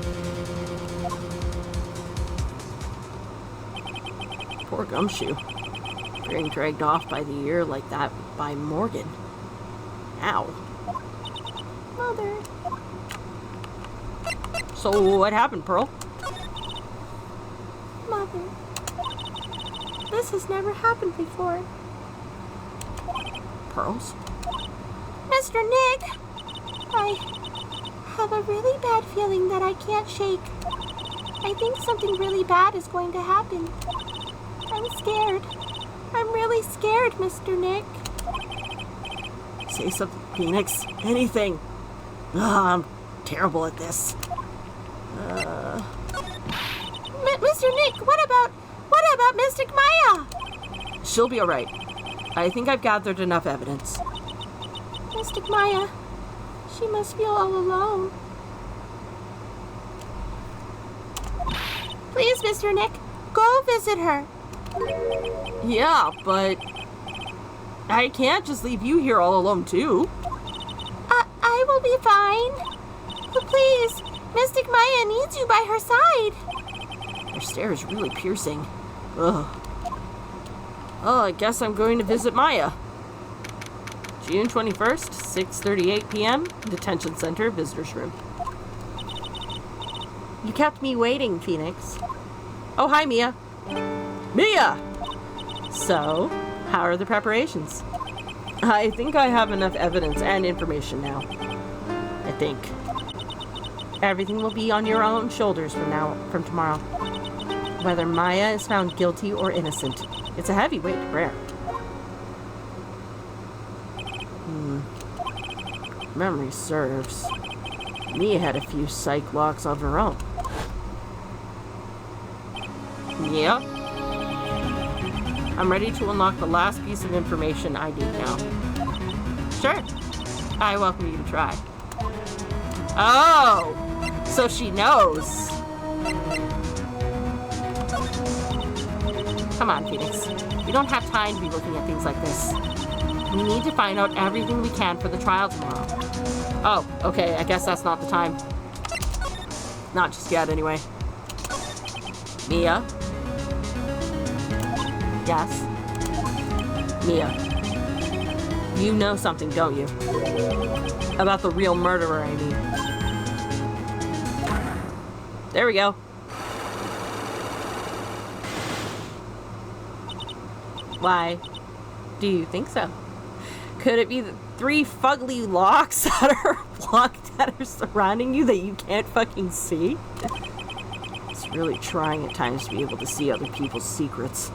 Poor Gumshoe. Being dragged off by the ear like that by Morgan. Ow. Mother... So what happened, Pearl? Mother... This has never happened before. Pearls? Mr. Nick! I have a really bad feeling that I can't shake. I think something really bad is going to happen. I'm scared. I'm really scared, Mr. Nick. Say something, Phoenix. Anything. I'm terrible at this. Mr. Nick, what about Mystic Maya? She'll be alright. I think I've gathered enough evidence. Mystic Maya, she must feel all alone. Please, Mr. Nick, go visit her. Yeah, but I can't just leave you here all alone, too. I will be fine. But please, Mystic Maya needs you by her side. Her stare is really piercing. Ugh. Oh, I guess I'm going to visit Maya. June 21st, 6:38 p.m., Detention Center, Visitors Room. You kept me waiting, Phoenix. Oh, hi, Mia. Mia! So, how are the preparations? I think I have enough evidence and information now. I think. Everything will be on your own shoulders from tomorrow. Whether Maya is found guilty or innocent, it's a heavy weight to bear. Memory serves. Mia had a few psych locks of her own. Yeah. I'm ready to unlock the last piece of information I need now. Sure. I welcome you to try. Oh! So she knows. Come on, Phoenix. We don't have time to be looking at things like this. We need to find out everything we can for the trial tomorrow. Oh, okay, I guess that's not the time. Not just yet, anyway. Mia? Yes? Mia. You know something, don't you? About the real murderer, I mean. There we go. Why do you think so? Could it be the 3 fugly locks that are surrounding you that you can't fucking see? It's really trying at times to be able to see other people's secrets.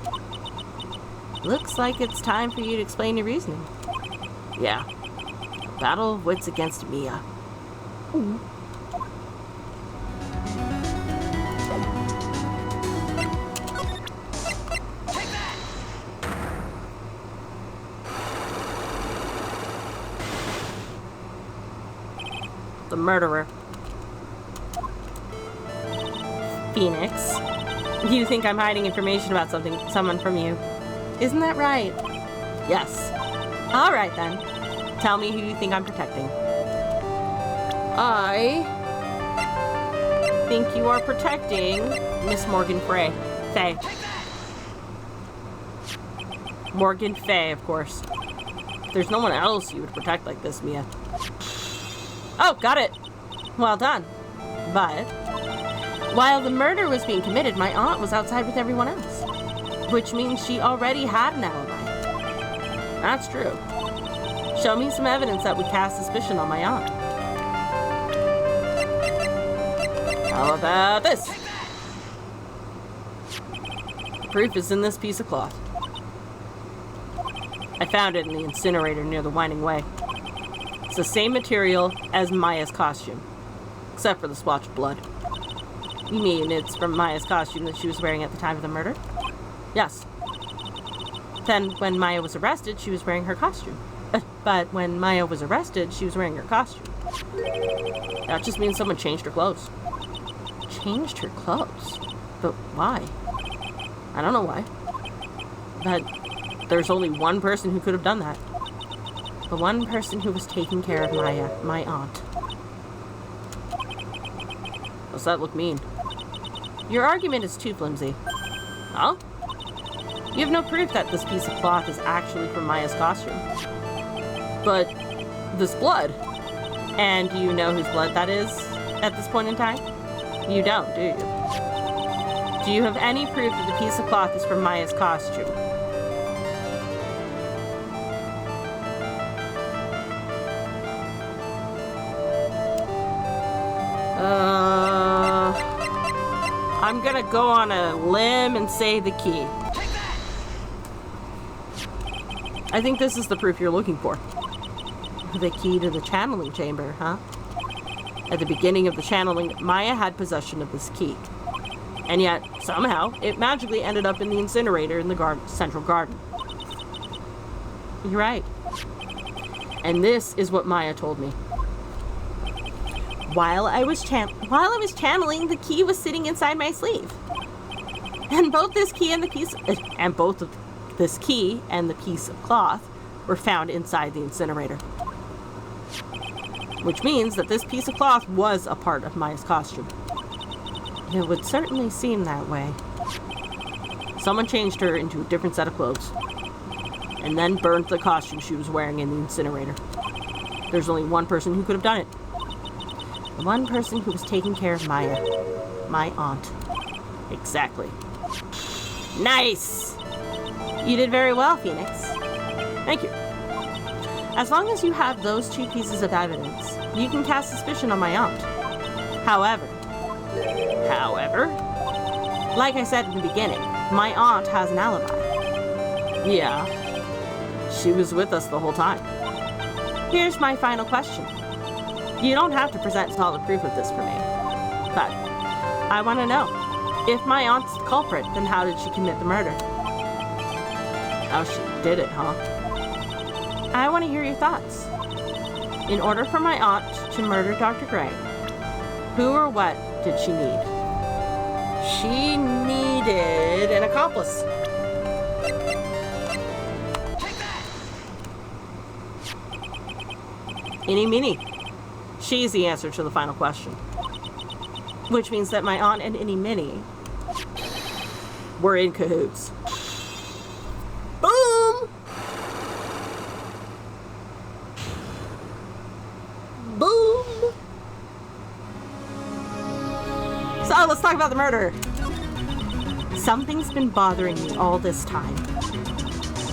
Looks like it's time for you to explain your reasoning. Yeah. Battle of wits against Mia. The murderer. Phoenix. You think I'm hiding information about someone from you. Isn't that right? Yes. Alright then. Tell me who you think I'm protecting. I think you are protecting Miss Morgan Fay. Morgan Fay, of course. There's no one else you would protect like this, Mia. Oh, got it. Well done. But while the murder was being committed, my aunt was outside with everyone else. Which means she already had an alibi. That's true. Show me some evidence that would cast suspicion on my aunt. How about this? The proof is in this piece of cloth. I found it in the incinerator near the Winding Way. It's the same material as Maya's costume, except for the splotch of blood. You mean it's from Maya's costume that she was wearing at the time of the murder? Yes. Then, when Maya was arrested, she was wearing her costume. But when Maya was arrested, she was wearing her costume. That just means someone changed her clothes. Changed her clothes? But why? I don't know why. But there's only one person who could have done that. The one person who was taking care of Maya, my aunt. Does that look mean? Your argument is too flimsy. Huh? You have no proof that this piece of cloth is actually from Maya's costume. But this blood. And do you know whose blood that is at this point in time? You don't, do you? Do you have any proof that the piece of cloth is from Maya's costume? I'm gonna go on a limb and say the key. I think this is the proof you're looking for. The key to the channeling chamber, huh? At the beginning of the channeling, Maya had possession of this key. And yet, somehow, it magically ended up in the incinerator in the central garden. You're right. And this is what Maya told me. While I was channeling, the key was sitting inside my sleeve. And both this key and the piece of cloth were found inside the incinerator. Which means that this piece of cloth was a part of Maya's costume. It would certainly seem that way. Someone changed her into a different set of clothes, and then burned the costume she was wearing in the incinerator. There's only one person who could have done it. The one person who was taking care of Maya. My aunt. Exactly. Nice! You did very well, Phoenix. Thank you. As long as you have those two pieces of evidence, you can cast suspicion on my aunt. However, like I said in the beginning, my aunt has an alibi. Yeah, she was with us the whole time. Here's my final question. You don't have to present solid proof of this for me, but I want to know, if my aunt's the culprit, then how did she commit the murder? How she did it, huh? I want to hear your thoughts. In order for my aunt to murder Dr. Gray, who or what did she need? She needed an accomplice. Eeny meeny. She's the answer to the final question. Which means that my aunt and Eeny Minnie were in cahoots. Boom! Boom! So let's talk about the murder. Something's been bothering me all this time.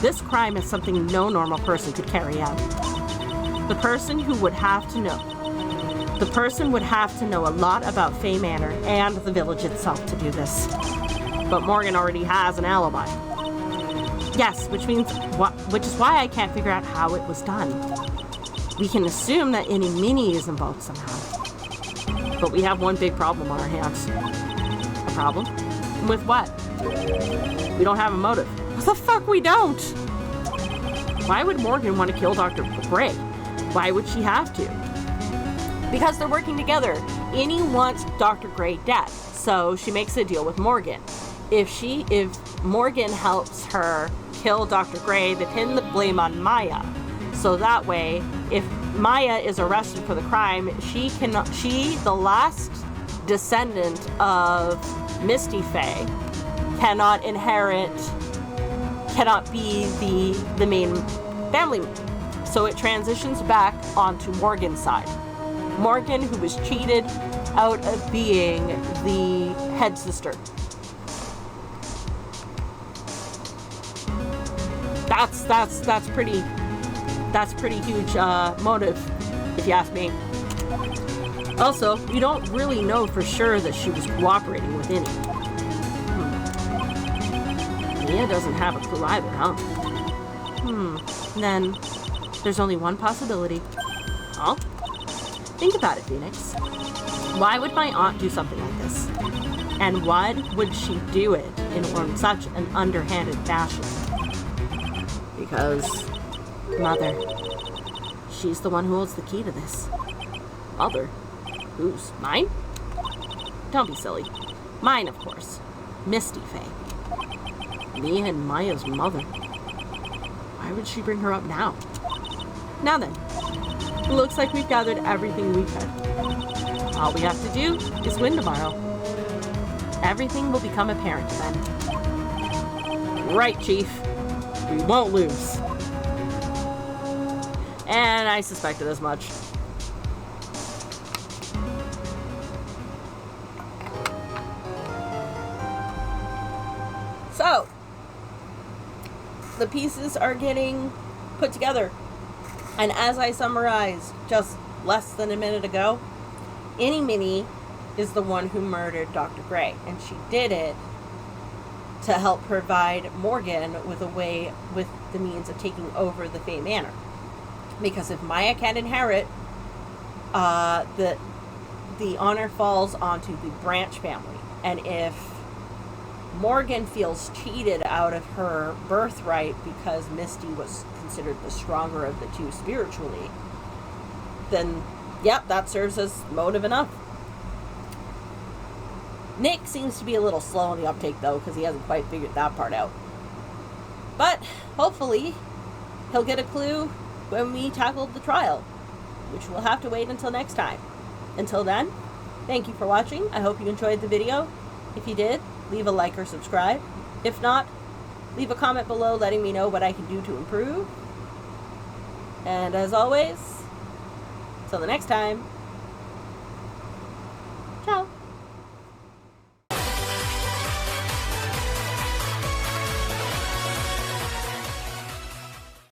This crime is something no normal person could carry out. The person would have to know a lot about Fay Manor and the village itself to do this. But Morgan already has an alibi. Yes, which is why I can't figure out how it was done. we can assume that any Minnie is involved somehow. But we have one big problem on our hands. A problem? With what? We don't have a motive. What the fuck we don't? Why would Morgan want to kill Dr. Gray? Why would she have to? Because they're working together. Annie wants Dr. Gray dead, so she makes a deal with Morgan. If Morgan helps her kill Dr. Gray, they pin the blame on Maya. So that way, if Maya is arrested for the crime, she, the last descendant of Misty Faye, cannot be the main family. So it transitions back onto Morgan's side. Morgan, who was cheated out of being the head sister. That's pretty huge motive, if you ask me. Also, we don't really know for sure that she was cooperating with Annie. Mia doesn't have a clue either, huh? Then there's only one possibility. Oh? Think about it, Phoenix. Why would my aunt do something like this? And why would she do it in such an underhanded fashion? Because Mother. She's the one who holds the key to this. Mother? Whose? Mine? Don't be silly. Mine, of course. Misty Faye. Me and Maya's mother. Why would she bring her up now? Now then, it looks like we've gathered everything we could. All we have to do is win tomorrow. Everything will become apparent then. Right, Chief. We won't lose. And I suspected as much. So, the pieces are getting put together. And as I summarized just less than a minute ago, Annie Minnie is the one who murdered Dr. Gray. And she did it to help provide Morgan with the means of taking over the Faye Manor. Because if Maya can't inherit, the honor falls onto the Branch family. And if Morgan feels cheated out of her birthright because Misty was considered the stronger of the two spiritually, then, yep, that serves as motive enough. Nick seems to be a little slow on the uptake, though, because he hasn't quite figured that part out. But, hopefully, he'll get a clue when we tackle the trial, which we'll have to wait until next time. Until then, thank you for watching. I hope you enjoyed the video. If you did, leave a like or subscribe. If not, leave a comment below letting me know what I can do to improve. And as always, till the next time,